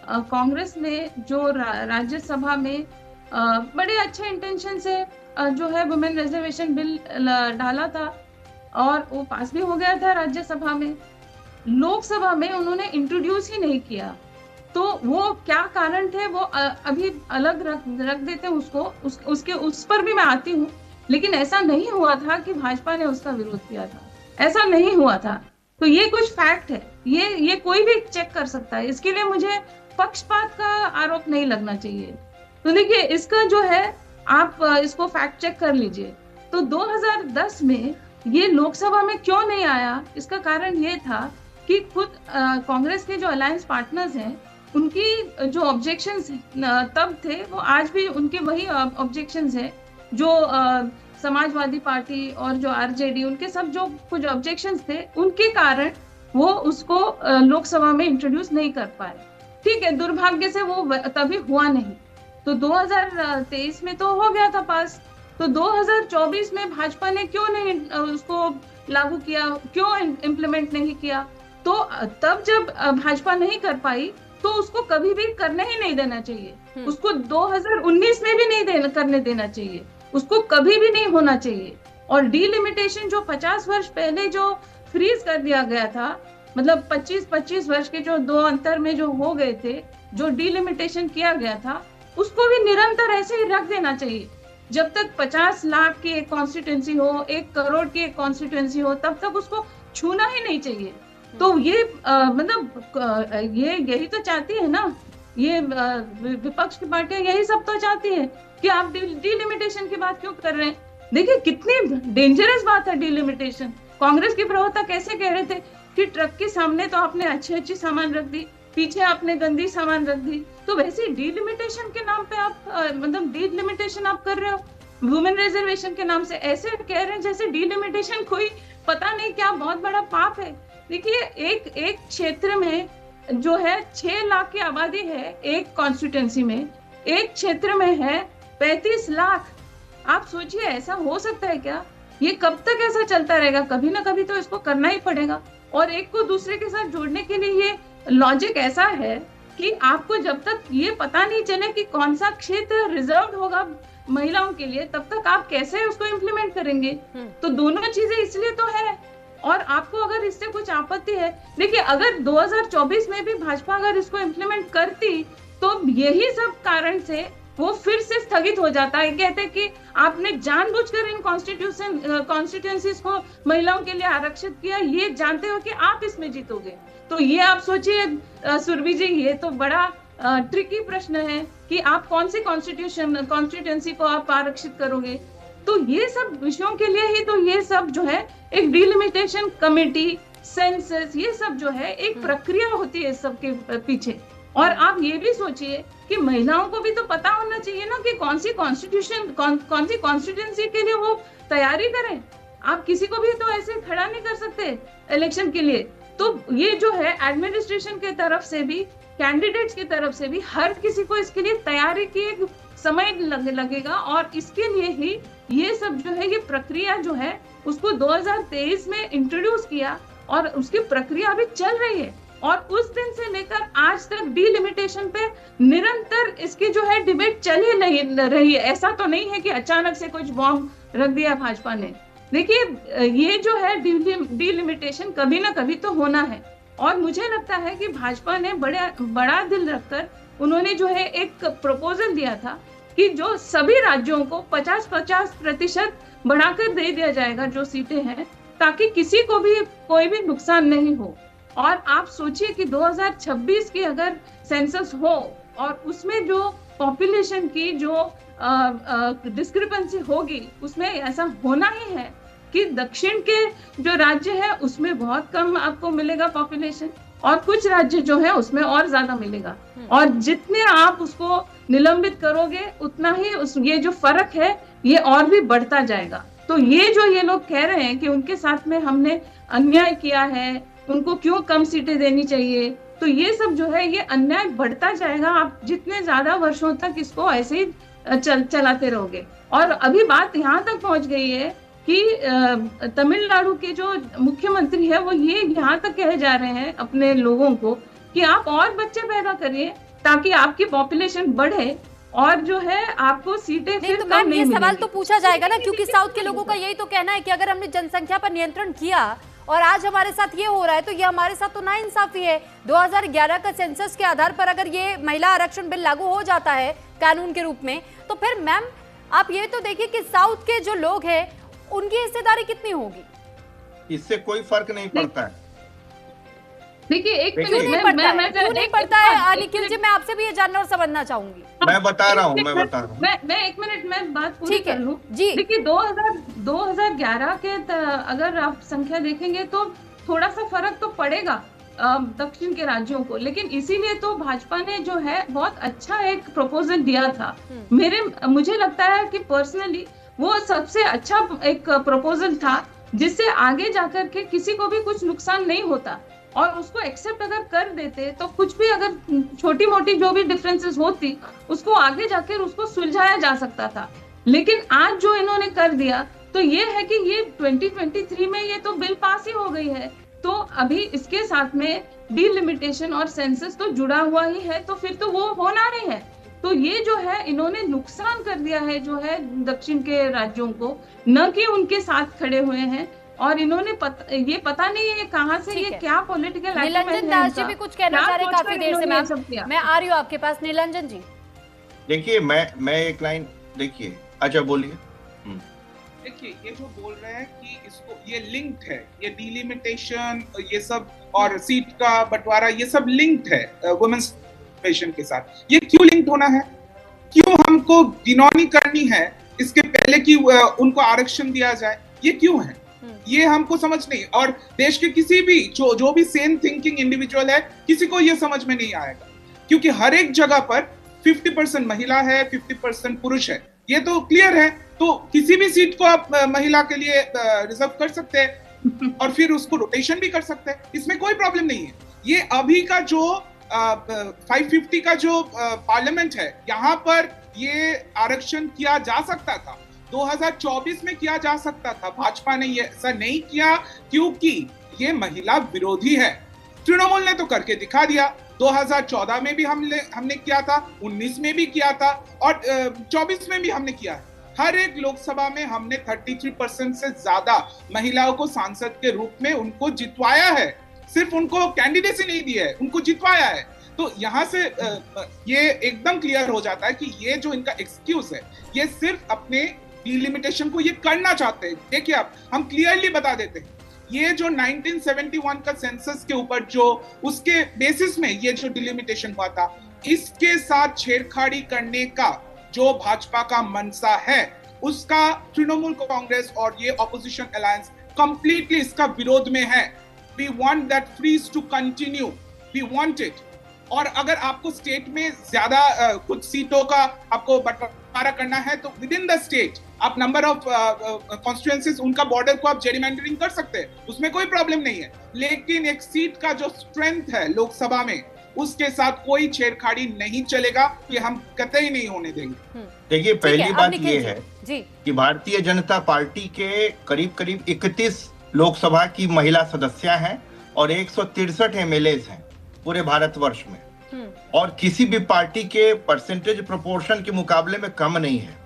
कांग्रेस ने जो राज्यसभा में बड़े अच्छे इंटेंशन से जो है वुमेन रिजर्वेशन बिल डाला था और वो पास भी हो गया था राज्यसभा में। लोकसभा में उन्होंने इंट्रोड्यूस ही नहीं किया। तो वो क्या कारण थे वो अभी अलग रख देते हैं उसको, उस पर भी मैं आती हूँ। लेकिन ऐसा नहीं हुआ था कि भाजपा ने उसका विरोध किया था, ऐसा नहीं हुआ था। तो ये कुछ फैक्ट है, ये कोई भी चेक कर सकता है। इसके लिए मुझे पक्षपात का आरोप नहीं लगना चाहिए। तो देखिए, इसका जो है आप इसको फैक्ट चेक कर लीजिए। तो 2010 में ये लोकसभा में क्यों नहीं आया, इसका कारण ये था कि खुद कांग्रेस के जो अलायंस पार्टनर्स हैं, उनकी जो ऑब्जेक्शंस तब थे वो आज भी उनके वही ऑब्जेक्शंस है। जो समाजवादी पार्टी और जो आरजेडी, उनके सब जो कुछ ऑब्जेक्शंस थे, उनके कारण वो उसको लोकसभा में इंट्रोड्यूस नहीं कर पाए। ठीक है, दुर्भाग्य से वो तभी हुआ नहीं। तो 2023 में तो हो गया था पास। तो 2024 में भाजपा ने क्यों नहीं उसको लागू किया, क्यों इम्प्लीमेंट नहीं किया? तो तब जब भाजपा नहीं कर पाई तो उसको कभी भी करने ही नहीं देना चाहिए। उसको 2019 में भी नहीं करने देना चाहिए, उसको कभी भी नहीं होना चाहिए। और डीलिमिटेशन जो 50 वर्ष पहले जो फ्रीज कर दिया गया था, मतलब 25-25 वर्ष के जो दो अंतर में जो हो गए थे, जो डिलिमिटेशन किया गया था उसको भी निरंतर ऐसे ही रख देना चाहिए। जब तक 50 लाख की एक कॉन्स्टिट्यूंसी हो, 1 करोड़ की एक कॉन्स्टिट्यूंसी हो, तब तक उसको छूना ही नहीं चाहिए। तो ये मतलब ये यही तो चाहती है ना, ये विपक्ष की पार्टियां यही सब तो चाहती है कि आप डिलिमिटेशन की बात क्यों कर रहे हैं। देखिए कितनी डेंजरस बात है डिलिमिटेशन। कांग्रेस के प्रवक्ता कैसे कह रहे थे कि ट्रक के सामने तो आपने अच्छी सामान रख दी, पीछे आपने गंदी सामान रख दी, तो वैसे डिलिमिटेशन के नाम पे आप मतलब डिलिमिटेशन आप कर रहे हो, वुमेन रिजर्वेशन के नाम से ऐसे कह रहे हैं जैसे डिलिमिटेशन कोई पता नहीं क्या बहुत बड़ा पाप है। देखिए एक क्षेत्र में जो है 6 लाख की आबादी है, एक कॉन्स्टिट्यूंसी में, एक क्षेत्र में है 35 लाख। आप सोचिए ऐसा हो सकता है क्या? ये कब तक ऐसा चलता रहेगा? कभी ना कभी तो इसको करना ही पड़ेगा। और एक को दूसरे के साथ जोड़ने के लिए ये लॉजिक ऐसा है कि आपको जब तक ये पता नहीं चले कि कौन सा क्षेत्र रिजर्व्ड होगा महिलाओं के लिए, तब तक आप कैसे उसको इम्प्लीमेंट करेंगे? तो दोनों चीजें इसलिए तो है। और आपको अगर इससे कुछ आपत्ति है, देखिए अगर 2024 में भी भाजपा अगर इसको इम्प्लीमेंट करती तो यही सब कारण से वो फिर से स्थगित हो जाता है। कहते हैं कि आपने जानबूझकर इन कॉन्स्टिट्यूएंसीज को महिलाओं के लिए आरक्षित किया, ये जानते हो कि आप इसमें जीतोगे। तो ये आप सोचिए सुरभि जी, ये तो बड़ा ट्रिकी प्रश्न है कि आप कौन सी कॉन्स्टिट्यूएंसी को आप आरक्षित करोगे। तो ये सब विषयों के लिए ही तो ये सब जो है एक डिलिमिटेशन कमेटी, सेंसस, ये सब जो है एक प्रक्रिया होती है इस सब के पीछे। और आप ये भी सोचिए कि महिलाओं को भी तो पता होना चाहिए ना कि कौन सी कॉन्स्टिट्यूंसी के लिए वो तैयारी करें। आप किसी को भी तो ऐसे खड़ा नहीं कर सकते इलेक्शन के लिए। तो ये जो है एडमिनिस्ट्रेशन के तरफ से भी, कैंडिडेट्स की तरफ से भी, हर किसी को इसके लिए तैयारी की एक समय लगेगा। और इसके लिए ही ये सब जो है, ये प्रक्रिया जो है उसको 2023 में इंट्रोड्यूस किया और उसकी प्रक्रिया अभी चल रही है। और उस दिन से लेकर आज तक डिलिमिटेशन पे निरंतर इसकी जो है डिबेट चल ही नहीं रही है। ऐसा तो नहीं है कि अचानक से कुछ बॉम्ब रख दिया भाजपा ने। देखिए ये जो है डिलिमिटेशन कभी ना कभी तो होना है। और मुझे लगता है कि भाजपा ने बड़ा दिल रखकर उन्होंने जो है एक प्रपोजल दिया था कि जो सभी राज्यों को 50-50% बढ़ाकर दे दिया जाएगा जो सीटें हैं, ताकि किसी को भी कोई भी नुकसान नहीं हो। और आप सोचिए कि 2026 की अगर सेंसस हो और उसमें जो पॉपुलेशन की जो डिस्क्रिपेंसी होगी, उसमें ऐसा होना ही है कि दक्षिण के जो राज्य है उसमें बहुत कम आपको मिलेगा पॉपुलेशन, और कुछ राज्य जो है उसमें और ज्यादा मिलेगा। और जितने आप उसको निलंबित करोगे उतना ही ये जो फर्क है ये और भी बढ़ता जाएगा। तो ये जो ये लोग कह रहे हैं कि उनके साथ में हमने अन्याय किया है, उनको क्यों कम सीटें देनी चाहिए, तो ये सब जो है ये अन्याय बढ़ता जाएगा। आप जितने ज्यादा वर्षों तक इसको ऐसे ही चलाते रहोगे। और अभी बात यहाँ तक पहुंच गई है कि तमिलनाडु के जो मुख्यमंत्री है वो ये यहाँ तक कहे जा रहे हैं अपने लोगों को कि आप और बच्चे पैदा करिए ताकि आपकी पॉपुलेशन बढ़े और जो है आपको सीटें फिर तो कम नहीं ये सवाल मिलेंगी। तो पूछा जाएगा ना, क्योंकि साउथ के लोगों का यही तो कहना है कि अगर हमने जनसंख्या पर नियंत्रण किया और आज हमारे साथ ये हो रहा है तो ये हमारे साथ तो नाइंसाफी है। 2011 का सेंसस के आधार पर अगर ये महिला आरक्षण बिल लागू हो जाता है कानून के रूप में, तो फिर मैम आप ये तो देखिए कि साउथ के जो लोग हैं उनकी हिस्सेदारी कितनी होगी। इससे कोई फर्क नहीं पड़ता है। देखिए एक क्यों नहीं पड़ता है? क्यों नहीं पड़ता है निखिल जी? मैं आपसे भी ये जानना और समझना चाहूंगी। मैं बता रहा हूँ मैं 1 मिनट में बात पूरी कर लूं जी। देखिए 2011 के अगर आप संख्या देखेंगे तो थोड़ा सा फर्क तो पड़ेगा दक्षिण के राज्यों को, लेकिन इसीलिए तो भाजपा ने जो है बहुत अच्छा एक प्रपोजल दिया था। मुझे लगता है कि पर्सनली वो सबसे अच्छा एक प्रपोजल था जिससे आगे जाकर के किसी को भी कुछ नुकसान नहीं होता। और उसको एक्सेप्ट अगर कर देते तो कुछ भी अगर छोटी मोटी जो भी डिफरेंसेस होती उसको आगे जाकर उसको सुलझाया जा सकता था। लेकिन आज जो इन्होंने कर दिया तो ये है कि ये 2023 में ये तो बिल पास ही हो गई है, तो अभी इसके साथ में डिलिमिटेशन और सेंसस तो जुड़ा हुआ ही है, तो फिर तो वो होना नहीं है। तो ये जो है इन्होंने नुकसान कर दिया है जो है दक्षिण के राज्यों को, न कि उनके साथ खड़े हुए हैं। और इन्होंने ये पता नहीं है कहाँ से ये क्या पॉलिटिकल नीलंजन दास जी भी कुछ कहना चाह रहे काफी देर से। मैं आ रही हूँ आपके पास नीलंजन जी। देखिए मैं एक लाइन, देखिए अच्छा बोलिए। देखिए ये जो बोल रहे हैं कि इसको ये लिंक्ड है, ये डिलिमिटेशन ये सब और सीट का बंटवारा ये सब लिंक्ड है वुमेन्स रिजर्वेशन के साथ। ये क्यों लिंक्ड होना है? क्यों हमको गिनौनी करनी है इसके पहले कि उनको आरक्षण दिया जाए? ये क्यों है? ये हमको समझ नहीं। और देश के किसी भी जो भी सेम थिंकिंग इंडिविजुअल है, किसी को ये समझ में नहीं आएगा, क्योंकि हर एक जगह पर 50% महिला है, 50% पुरुष है, ये तो क्लियर है। तो किसी भी सीट को आप महिला के लिए रिजर्व कर सकते हैं और फिर उसको रोटेशन भी कर सकते हैं, इसमें कोई प्रॉब्लम नहीं है। ये अभी का जो 550 का जो पार्लियामेंट है, यहाँ पर ये आरक्षण किया जा सकता था, 2024 में किया जा सकता था। भाजपा ने ये ऐसा नहीं किया क्योंकि ये महिला विरोधी है। तृणमूल ने तो करके दिखा दिया, 2014 में भी हमने किया था, 19 में भी किया था और 24 में भी हमने किया है। हर एक लोकसभा में हमने 33% से ज्यादा महिलाओं को सांसद के रूप में उनको जितवाया है। सिर्फ उनको कैंडिडेसी नहीं दी है, उनको जितवाया है। तो यहाँ से ये एकदम क्लियर हो जाता है कि ये जो इनका एक्सक्यूज है, ये सिर्फ अपने डिलिमिटेशन को ये करना चाहते हैं। देखिए आप, हम क्लियरली बता देते हैं, ये जो 1971 का सेंसस के ऊपर जो उसके बेसिस में ये जो डिलिमिटेशन हुआ था, इसके साथ छेड़खानी करने का जो भाजपा का मनसा है, उसका तृणमूल कांग्रेस और ये ऑपोजिशन अलायंस कंप्लीटली इसका विरोध में है। We want that freeze to continue. We want it. और अगर आपको स्टेट में ज्यादा कुछ सीटों का आपको बंटवारा करना है तो विद इन द स्टेट आप नंबर ऑफ कॉन्स्टिट्यूएंसीज उनका बॉर्डर को आप जेरिमेंडरिंग कर सकते हैं, उसमें कोई प्रॉब्लम नहीं है। लेकिन एक सीट का जो स्ट्रेंथ है लोकसभा में, उसके साथ कोई छेड़खानी नहीं चलेगा, ये हम कतई नहीं होने देंगे। देखिए पहली बात ये है कि भारतीय जनता पार्टी के करीब करीब 31 लोकसभा की महिला सदस्य हैं और 163 एमएलएज हैं पूरे भारतवर्ष में, और किसी भी पार्टी के परसेंटेज प्रोपोर्शन के मुकाबले में कम नहीं है।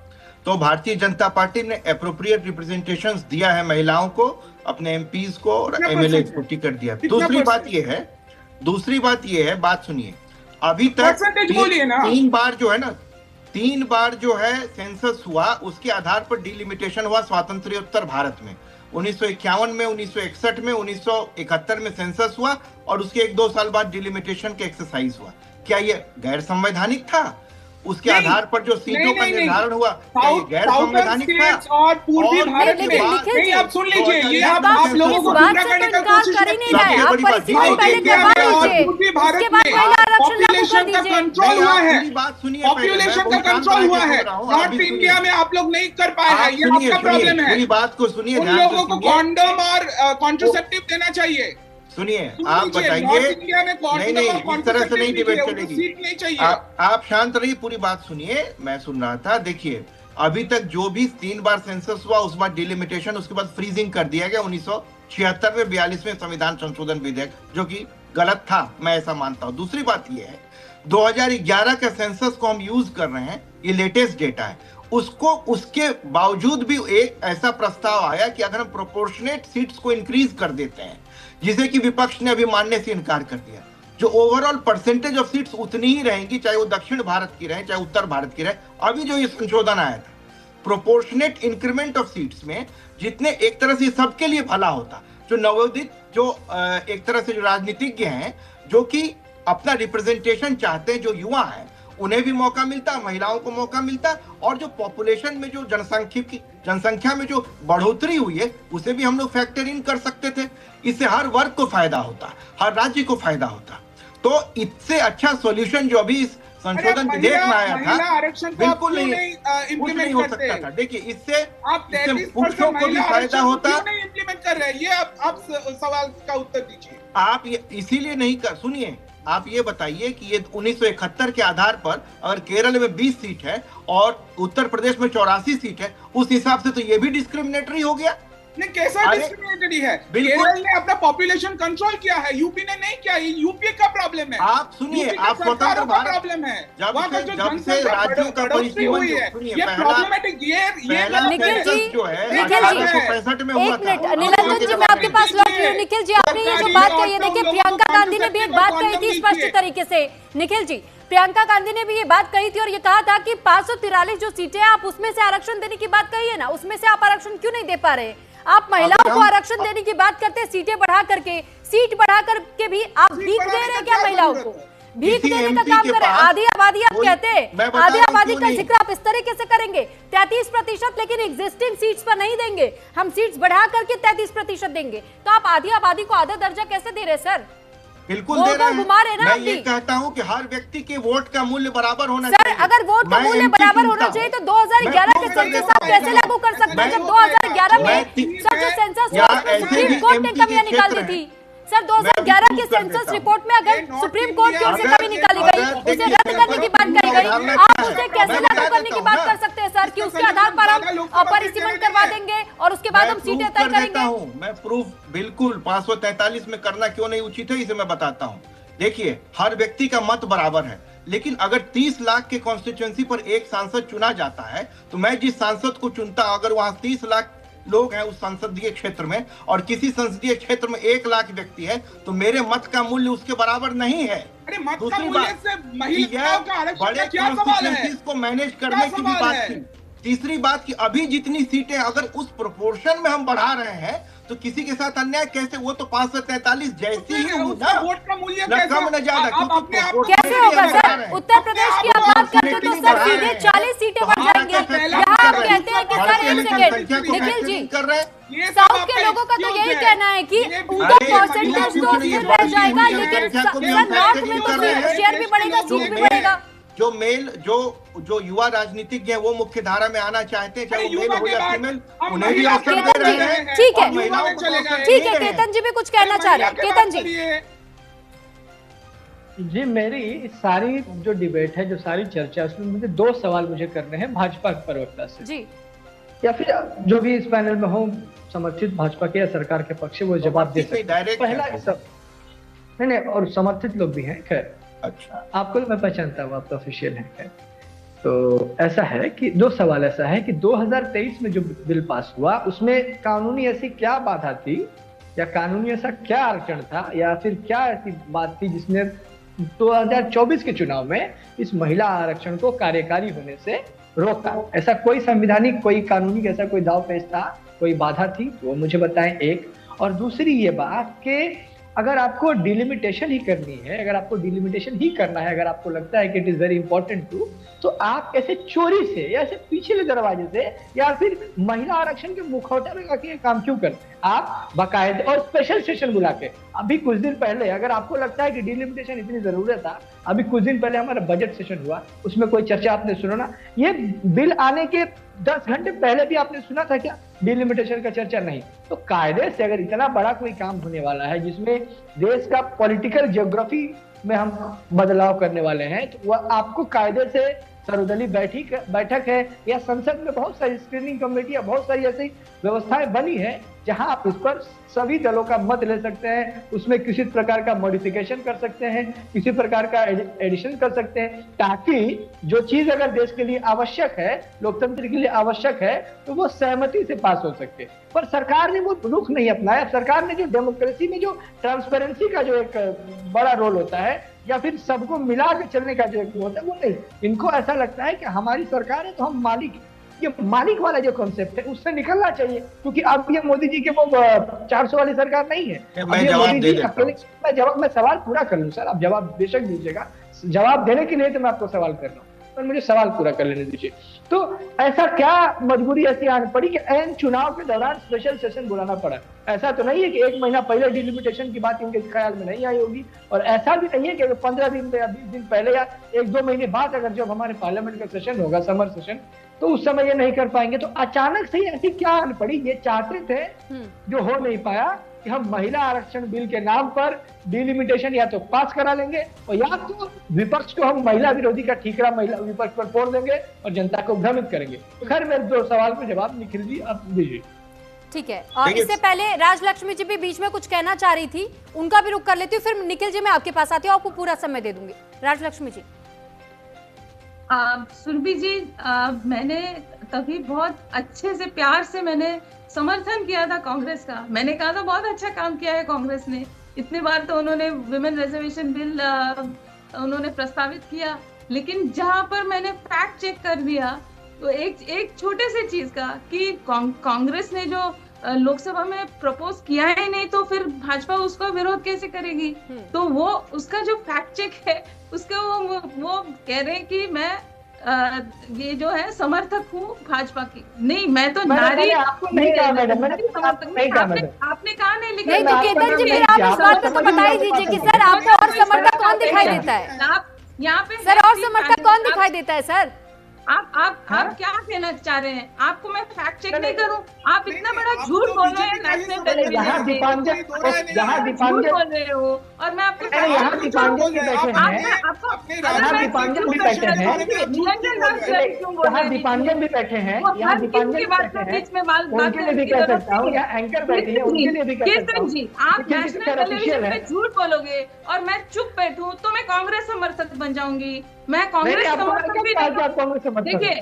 तो भारतीय जनता पार्टी ने एप्रोप्रिएट रिप्रेजेंटेशंस दिया है महिलाओं को, अपने एमपीज को और एमएलए को टिकट दिया। दूसरी बात ये है, बात सुनिए, अभी तक 3 बार जो है ना, 3 बार जो है सेंसस हुआ, उसके आधार पर डिलिमिटेशन हुआ स्वातंत्र्योत्तर भारत में। 1951 में, 1961 में, 1971 में सेंसस हुआ और उसके 1-2 साल बाद डिलिमिटेशन का एक्सरसाइज हुआ। क्या ये गैर संवैधानिक था? उसके आधार पर जो सीटों का निर्धारण हुआ, क्या ये गैर संवैधानिक था? और पूर्वी भारत में नहीं, आप सुन लीजिए, ये आप लोगों को गुमराह करने का कोशिश करते हैं। पूर्वी भारत में पॉपुलेशन का कंट्रोल हुआ है, पॉपुलेशन का कंट्रोल हुआ है। नॉर्थ इंडिया में आप लोग नहीं कर पाए हैं, ये आपका प्रॉब्लम है। पूरी बात को सुनिए, उन लोगों को कॉन्डम और कॉन्ट्रासेप्टिव देना चाहिए। सुनिए, आप बताइए, नहीं इस तरह से नहीं डिबेट चलेगी। आप शांत रहिए, पूरी बात सुनिए, मैं सुन रहा था। देखिए अभी तक जो भी 3 बार सेंसस हुआ, उस बार डिलिमिटेशन, उसके बाद फ्रीजिंग कर दिया गया 1976 में 42वें संविधान संशोधन विधेयक, जो कि गलत था, मैं ऐसा मानता हूं। दूसरी बात यह है, 2011 का सेंसस को हम यूज कर रहे हैं, ये लेटेस्ट डेटा है, उसके बावजूद भी एक ऐसा प्रस्ताव आया कि अगर हम प्रोपोर्शनेट सीट्स को इंक्रीज कर देते हैं, जिसे कि विपक्ष ने अभी मानने से इनकार कर दिया, जो ओवरऑल परसेंटेज ऑफ सीट्स उतनी ही रहेंगी, चाहे वो दक्षिण भारत की रहे चाहे उत्तर भारत की रहे। अभी जो ये संशोधन आया था, प्रोपोर्शनेट इंक्रीमेंट ऑफ सीट्स में, जितने एक तरह से सबके लिए भला होता, जो नवोदित, जो एक तरह से जो राजनीतिज्ञ हैं, जो कि अपना रिप्रेजेंटेशन चाहते हैं, जो युवा है, उन्हें भी मौका मिलता, महिलाओं को मौका मिलता, और जो पॉपुलेशन में जो जनसंख्या में जो बढ़ोतरी हुई है, उसे भी हम लोग फैक्टर इन कर सकते थे। इससे हर वर्ग को फायदा होता, हर राज्य को फायदा होता। तो इससे अच्छा सॉल्यूशन जो अभी इस संशोधन विधेयक में आया था, बिल्कुल नहीं हो सकता था। देखिए इससे पुरुषों को भी फायदा होता। इम्प्लीमेंट कर रहे हैं, ये आप सवाल का उत्तर दीजिए। आप इसीलिए नहीं कर, सुनिए, आप ये बताइए कि ये 1971 के आधार पर अगर केरल में 20 सीट है और उत्तर प्रदेश में 84 सीट है, उस हिसाब से तो ये भी डिस्क्रिमिनेटरी हो गया। नहीं, कैसा डिस्क्रिमिनेटरी है? केरल ने अपना पॉपुलेशन कंट्रोल किया है, यूपी ने नहीं किया। यूपी का प्रॉब्लम है। आप सुनिए, आप स्वतंत्र भारत प्रॉब्लम है, जब से राज्यों का परिसीमन हुई है, ये प्रॉब्लमेटिक, ये निखिल जी, जो है निखिल जी 1865 में हुआ एक मिनट, निरंजन जी मैं आपके पास लौट रही हूँ। निखिल जी आपने ये जो बात कही है, देखिए प्रियंका गांधी ने भी एक बात कही थी स्पष्ट तरीके से। निखिल जी, प्रियंका गांधी ने भी ये बात कही थी और ये कहा था कि 543 जो सीटें आप उसमें से आरक्षण देने की बात कही है ना, उसमें से आप आरक्षण क्यों नहीं दे पा रहे? आप महिलाओं को आरक्षण देने की बात करते हैं, सीटें बढ़ा करके, सीट बढ़ा करके भी आप भीख दे रहे हैं क्या महिलाओं को? भीख देने का काम कर रहे हैं। आधी आबादी आप कहते हैं, आधी आबादी का जिक्र आप इस तरीके से करेंगे 33%, लेकिन एग्जिस्टिंग सीट्स पर नहीं देंगे, हम सीट्स बढ़ा करके 33% देंगे। तो आप आधी आबादी को आधा दर्जा कैसे दे रहे सर? बिल्कुल दे रहे हैं। मैं ये कहता हूं कि हर व्यक्ति के वोट का मूल्य बराबर होना चाहिए। सर अगर वोट का मूल्य बराबर होना चाहिए तो 2011 के सेंसस आप कैसे लागू कर सकते हैं, जब 2011 में सर जो सेंसस सुप्रीम कोर्ट ने कमियां निकाली थी? सर 2011 के सेंसस रिपोर्ट में अगर सुप्रीम कोर्ट की ओर से कमी निकाली गई, उसे रद्द करने की बात कही गई, आप उसे कैसे लागू करने की बात कर सकते हैं सर कि उसके आधार पर हम परिसीमन करवा देंगे और उसके बाद हम सीटें तय करेंगे? मैं प्रूफ बिल्कुल 543 में करना क्यों नहीं उचित है, इसे मैं बताता हूँ। देखिए, हर व्यक्ति का मत बराबर है, लेकिन अगर 30 लाख के कॉन्स्टिट्यूएंसी पर एक सांसद चुना जाता है तो मैं जिस सांसद को चुनता, अगर वहां 30 लाख लोग हैं उस संसदीय क्षेत्र में और किसी संसदीय क्षेत्र में 1 लाख व्यक्ति है, तो मेरे मत का मूल्य उसके बराबर नहीं है। अरे मत का मूल्य से महिलाओं का आरक्षण का क्या सवाल है? को मैनेज करने की भी बात थी। तीसरी बात कि अभी जितनी सीटें अगर उस प्रोपोर्शन में हम बढ़ा रहे हैं तो किसी के साथ अन्याय कैसे? वो तो 543 जैसी ही हुई ना, वोट का मूल्य न कम न ज्यादा। कैसे होगा सर? उत्तर प्रदेश की आप बात करते तो सर सीधे 40 सीटें बढ़ जाएंगे। यहाँ आप कहते हैं कि सर एक सेकेंड निखिल जी, साउथ के लोगों का तो यही कहना है कि उनका परसेंटेज तो स्थिर रह जाएगा, लेकिन सर नॉर्थ में तो शेयर भी बढ़ेगा, सीट भी बढ़ेगा। जो युवा राजनीतिज्ञ हैं वो मुख्य धारा में आना चाहते हैं, चाहे वो मेल हो या फीमेल, उन्हें भी अवसर दे रहे हैं। ठीक है, ठीक है, केतन जी भी कुछ कहना चाह रहे हैं। केतन जी, मेरी सारी जो डिबेट है, जो सारी चर्चा, उसमें मुझे 2 सवाल मुझे करने हैं भाजपा के प्रवक्ता से जी, या फिर जो भी इस पैनल में हो समर्थित भाजपा के या सरकार के पक्ष, वो जवाब दे सकते हैं। पहला सब नहीं, और समर्थित लोग भी हैं, खैर अच्छा आपको मैं पहचानता हूँ, आप तो ऑफिशियल हैं। खैर तो ऐसा है कि 2 सवाल ऐसा है कि 2023 में जो बिल पास हुआ उसमें कानूनी ऐसी क्या बाधा थी या कानूनी ऐसा क्या आरक्षण था या फिर क्या ऐसी बात थी जिसने 2024 के चुनाव में इस महिला आरक्षण को कार्यकारी होने से रोका? ऐसा कोई संवैधानिक, कोई कानूनी ऐसा कोई दाव पेच था, कोई बाधा थी, वो मुझे बताएं। एक और दूसरी ये बात कि अगर आपको डिलिमिटेशन ही करनी है, अगर आपको डिलिमिटेशन ही करना है, अगर आपको लगता है कि it is very important to, तो आप ऐसे चोरी से या ऐसे पिछले दरवाजे से या फिर महिला आरक्षण के मुखौटा लगा के काम क्यों करते हैं? आप बाकायदे और स्पेशल सेशन बुला के, अभी कुछ दिन पहले, अगर आपको लगता है कि डिलिमिटेशन इतनी जरूरत था, अभी कुछ दिन पहले हमारा बजट सेशन हुआ, उसमें कोई चर्चा आपने सुना ना? ये बिल आने के 10 घंटे पहले भी आपने सुना था क्या डिलिमिटेशन का चर्चा? नहीं। तो कायदे से अगर इतना बड़ा कोई काम होने वाला है जिसमें देश का पॉलिटिकल ज्योग्राफी में हम बदलाव करने वाले हैं, तो वह आपको कायदे से सर्वदलीय बैठक है या संसद में बहुत सारी स्क्रीनिंग कमेटी या बहुत सारी ऐसी व्यवस्थाएं बनी है जहां आप इस पर सभी दलों का मत ले सकते हैं, उसमें किसी प्रकार का मॉडिफिकेशन कर सकते हैं, किसी प्रकार का एडिशन कर सकते हैं, ताकि जो चीज अगर देश के लिए आवश्यक है, लोकतंत्र के लिए आवश्यक है, तो वो सहमति से पास हो सकते। पर सरकार ने वो रुख नहीं अपनाया। सरकार ने जो डेमोक्रेसी में जो ट्रांसपेरेंसी का जो एक बड़ा रोल होता है या फिर सबको मिला के चलने का जो एक होता है, वो नहीं। इनको ऐसा लगता है कि हमारी सरकार है तो हम मालिक हैं। ये मालिक वाला जो कॉन्सेप्ट है उससे निकलना चाहिए, क्योंकि अब ये मोदी जी के वो 400 वाली सरकार नहीं है। मैं सवाल पूरा कर लूं सर, आप जवाब बेशक दीजिएगा, जवाब देने के लिए तो मैं आपको सवाल कर रहा हूँ, पर मुझे सवाल पूरा कर लेने दीजिए। तो ऐसा क्या मजबूरी ऐसी आनी पड़ी कि एन चुनाव के दौरान स्पेशल सेशन बुलाना पड़ा? ऐसा तो नहीं है कि 1 महीना पहले डिलिमिटेशन की बात इनके ख्याल में नहीं आई होगी, और ऐसा भी नहीं है कि 15 दिन या 20 दिन पहले या 1-2 महीने बाद अगर जब हमारे पार्लियामेंट का सेशन होगा, समर सेशन, तो उस समय ये नहीं कर पाएंगे। तो अचानक से ऐसी क्या आन पड़ी? ये चाहते थे, जो हो नहीं पाया, कि हम महिला आरक्षण बिल के नाम पर डिलिमिटेशन या तो पास करा लेंगे और या तो विपक्ष को हम महिला विरोधी का ठीकरा महिला विपक्ष पर फोड़ देंगे और जनता को भ्रमित करेंगे। तो खैर मेरे 2 सवाल के जवाब निखिल जी आप दीजिए। ठीक है, और इससे पहले राजलक्ष्मी जी भी बीच में कुछ कहना चाह रही थी, उनका भी रुख कर लेती हूँ, फिर निखिल जी मैं आपके पास आती हूँ, आपको पूरा समय दे दूंगी। राजलक्ष्मी जी। सुरभि जी, मैंने तभी बहुत अच्छे से प्यार से मैंने समर्थन किया था कांग्रेस का। मैंने कहा था बहुत अच्छा काम किया है कांग्रेस ने, इतने बार तो उन्होंने विमेन रिजर्वेशन बिल उन्होंने प्रस्तावित किया, लेकिन जहां पर मैंने फैक्ट चेक कर दिया तो एक छोटे से चीज का कि कांग्रेस ने जो लोकसभा में प्रपोज किया ही नहीं, तो फिर भाजपा उसका विरोध कैसे करेगी। तो वो उसका जो फैक्ट चेक है उसका वो कह रहे हैं कि मैं ये जो है समर्थक हूँ भाजपा की। नहीं, मैं तो नारी आपको नहीं कहा मैडम, आपने कहा नहीं, लेकिन नहीं तो केतन जी फिर आप इस बात पे तो बता ही दीजिए कि सर आपको और समर्थक कौन दिखाई देता है? आप यहाँ पे सर और समर्थक कौन दिखाई देता है सर? आप क्या कहना चाह रहे हैं? आपको मैं फैक्ट चेक नहीं करूं? आप इतना बड़ा झूठ बोल रहे हैं नेशनल टेलीविजन पे, झूठ बोल रहे हो, और मैं आपको यहाँ दीपांजन भी बैठे हैं, यहाँ दीपांजन भी बैठे हैं, यहाँ दीपांजन भी बैठे हैं, यहाँ दीपांजन भी बैठे हैं, उनके लिए भी कह सकता हूँ, यहाँ एंकर बैठी है उनके लिए भी कह सकता हूँ। जी, आप नेशनल टेलीविजन पे झूठ बोलोगे और मैं चुप बैठूं तो मैं कांग्रेस समर्थक बन जाऊंगी। मैं कांग्रेस समर्थक भी देखिए,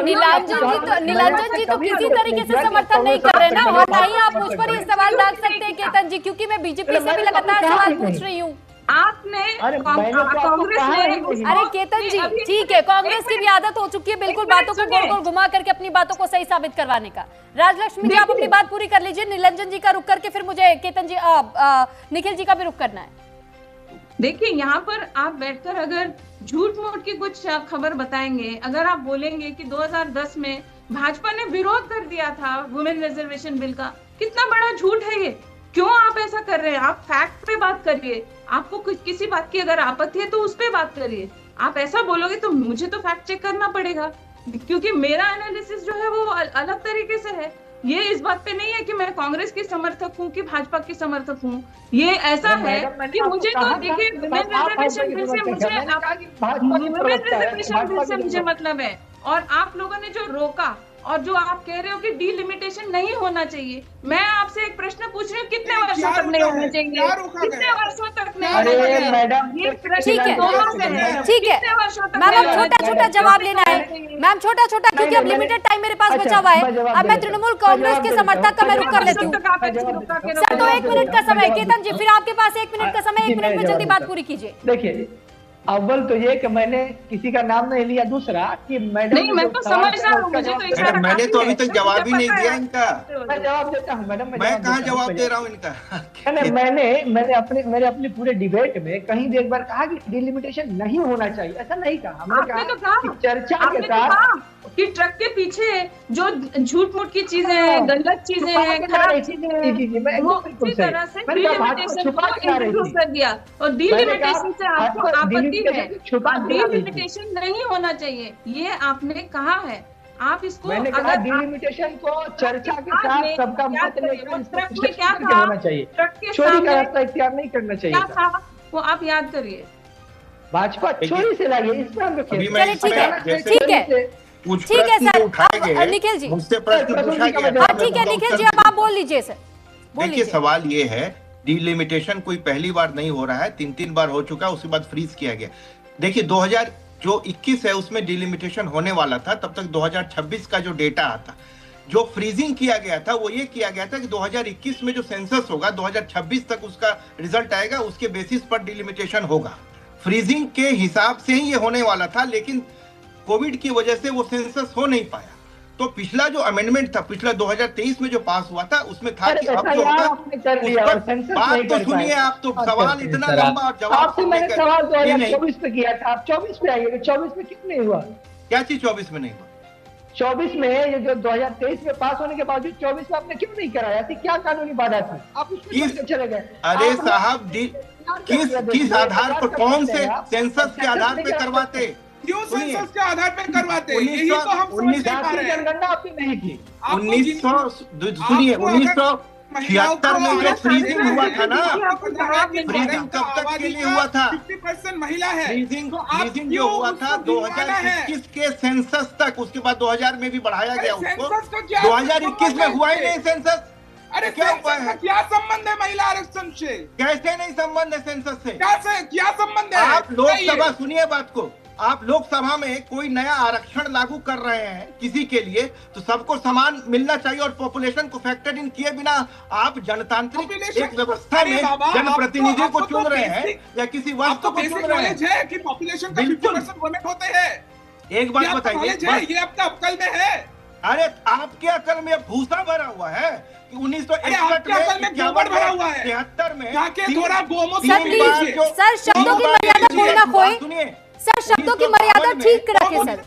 नीलांजन जी तो किसी तरीके से समर्थन नहीं कर रहे ना, और ना ही आप मुझ पर ये सवाल डाल सकते हैं केतन जी, क्योंकि मैं बीजेपी से भी लगातार सवाल पूछ रही हूँ। आपने कांग्रेस ने, अरे केतन जी ठीक है, कांग्रेस की भी आदत हो चुकी है बिल्कुल बातों को गोल गोल घुमा करके अपनी बातों को सही साबित करवाने का। राजलक्ष्मी जी आप अपनी बात पूरी कर लीजिए, निरंजन जी का रुख करके फिर मुझे केतन जी निखिल जी का भी रुख करना है। देखिए, यहाँ पर आप बैठकर अगर झूठ मूठ की कुछ खबर बताएंगे, अगर आप बोलेंगे कि 2010 में भाजपा ने विरोध कर दिया था वुमेन रिजर्वेशन बिल का, कितना बड़ा झूठ है ये। क्यों आप ऐसा कर रहे हैं? आप फैक्ट पे बात करिए, आपको किसी बात की अगर आपत्ति है तो उस पे बात करिए। आप ऐसा बोलोगे तो मुझे तो फैक्ट चेक करना पड़ेगा, क्योंकि मेरा एनालिसिस जो है वो अलग तरीके से है। ये इस बात पे नहीं है कि मैं कांग्रेस की समर्थक हूँ कि भाजपा की समर्थक हूँ। ये ऐसा है कि मुझे तो देखिए विमेन रिजर्वेशन बिल से मुझे मतलब है, और आप लोगों ने जो रोका और जो आप कह रहे हो कि डीलिमिटेशन नहीं होना चाहिए, मैं आपसे एक प्रश्न पूछ रही हूँ, कितने वर्षों तक नहीं होना चाहिए? कितने वर्षों तक नहीं होना चाहिए? ये प्रश्न दोनों से है। ठीक है मैम, छोटा छोटा जवाब लेना है मैम, छोटा छोटा, क्योंकि अब लिमिटेड टाइम मेरे पास बचा हुआ है। अब मैं तृणमूल कांग्रेस के समर्थक का मैं रुख कर लेती हूँ। सर तो 1 मिनट का समय, केतन जी फिर आपके पास 1 मिनट का समय, 1 मिनट में जल्दी बात पूरी कीजिए। देखिए, अव्वल तो ये कि मैंने किसी का नाम नहीं लिया, दूसरा कि मैडम नहीं, मैं तो समझ रहा हूँ, मुझे तो इशारा, मैंने तो अभी तक जवाब ही नहीं दिया इनका। मैं जवाब देता हूँ मैडम, मैं कहाँ जवाब दे रहा हूँ इनका। मैंने अपने पूरे डिबेट में कहीं भी एक बार कहा कि डिलिमिटेशन नहीं होना चाहिए, ऐसा नहीं कहा। हमने कहा चर्चा के साथ कि ट्रक के पीछे जो झूठ मूठ की चीजें हैं, गलत चीजें हैं, खराब चीजें हैं, वो इसी तरह से डिलिमिटेशन को इंट्रोड्यूस कर दिया। और डिलिमिटेशन से आपको आपत्ति है, डिलिमिटेशन नहीं होना चाहिए, ये आपने कहा है। आप इसको मैंने कहा डिलिमिटेशन को चर्चा के साथ सबका मत लेकर होना चाहिए, चोरी का रास्ता इख्तियार नहीं करना चाहिए। क्या था वो आप याद करिए। भाजपा चोरी से लगी, इसमें हम लोग ठीक है सर, निखिल जी मुझसे प्रश्न पूछा गया। ठीक है निखिल जी, अब आप बोल लीजिए सर। देखिए, सवाल ये है, डिलिमिटेशन कोई पहली बार नहीं हो रहा है, 3 बार हो चुका, उसके बाद फ्रीज किया गया। देखिए 2021 है उसमें डिलिमिटेशन होने वाला था, तब तक 2026 का जो डेटा आता, जो फ्रीजिंग किया गया था वो ये किया गया था कि 2021 में जो सेंसस होगा 2026 तक उसका रिजल्ट आएगा, उसके बेसिस पर डिलिमिटेशन होगा। फ्रीजिंग के हिसाब से ही ये होने वाला था, लेकिन कोविड की वजह से वो सेंसस हो नहीं पाया। तो पिछला जो अमेंडमेंट था, पिछला 2023 में जो पास हुआ था, उसमें था कि अब जो होगा, बात तो सुनिए आप, तो सवाल इतना लंबा और जवाब मैंने सवाल 2024 में किया था, आप 24 में आएंगे, 24 में कितने हुआ? क्या चीज 24 में नहीं हुआ? 24 में ये जो 2023 में पास होने के बावजूद 24 में आपने क्यों नहीं कराया थी? क्या कानूनी बाधा थी? आप उसमें चले गए। अरे साहब, किस आधार पर, कौन से सेंसस के आधार पे करवाते? क्यों सेंसस के आधार पर करवाते? यही तो हम समझ नहीं पा रहे हैं। जनगणना आपकी नहीं थी। 1900 सुनिए, 76 में जो फ्रीजिंग हुआ था ना, फ्रीजिंग कब तक के लिए हुआ था? 50% महिला है। फ्रीजिंग जो हुआ था 2021 के सेंसस तक, उसके बाद 2000 में भी बढ़ाया गया उसको। 2021 में हुआ ही नहीं सेंसस। अरे क्या हुआ है? क्या संबंध है महिला आरक्षण से? कैसे नहीं संबंध है सेंसस से? क्या संबंध है? आप लोकसभा, सुनिए बात को, आप लोकसभा में कोई नया आरक्षण लागू कर रहे हैं किसी के लिए, तो सबको समान मिलना चाहिए और पॉपुलेशन को फैक्टर इन किए बिना आप जनतांत्रिक एक व्यवस्था में जनप्रतिनिधि को चुन रहे हैं या किसी वस्तु को चुन रहे हैं कि पॉपुलेशन का 50% वोट होते हैं। एक बात बताइए, ये आपका अक्ल में है? अरे आपके अकल में भूसा भरा हुआ है कि 1961 में 51 भरा हुआ है, 73 में थोड़ा गोमूत्र सर शब्दों की मर्यादा कोई ना खोए। सुनिए सर, शब्दों की मर्यादा ठीक रखें सर।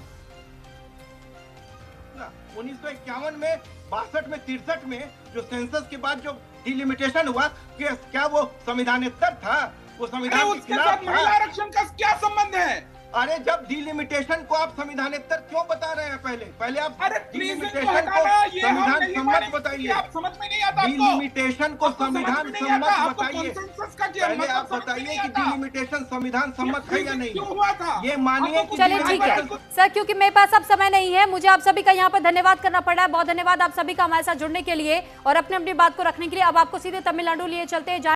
1951 में, 62 में, 63 में जो सेंसस के बाद जो डिलिमिटेशन हुआ, क्या वो संविधानेतर था? वो संविधान के खिलाफ था? महिला आरक्षण का क्या संबंध है? अरे जब डिलिमिटेशन को आप संविधानेतर क्यों बता रहे हैं? पहले आप डिलिमिटेशन को संविधान सम्मत बताइए। आप समझ में नहीं आता? डिलिमिटेशन को संविधान सम्मत बताइए। पहले आप बताइए कि डिलिमिटेशन संविधान सम्मत है या नहीं, ये मानिए। चलिए ठीक है सर, क्योंकि मेरे पास अब समय नहीं है, मुझे आप सभी का यहाँ पर धन्यवाद करना पड़ रहा है। बहुत धन्यवाद आप सभी का हमारे साथ जुड़ने के लिए और अपनी अपनी बात को रखने के लिए। अब आपको सीधे तमिलनाडु लिए चलते हैं।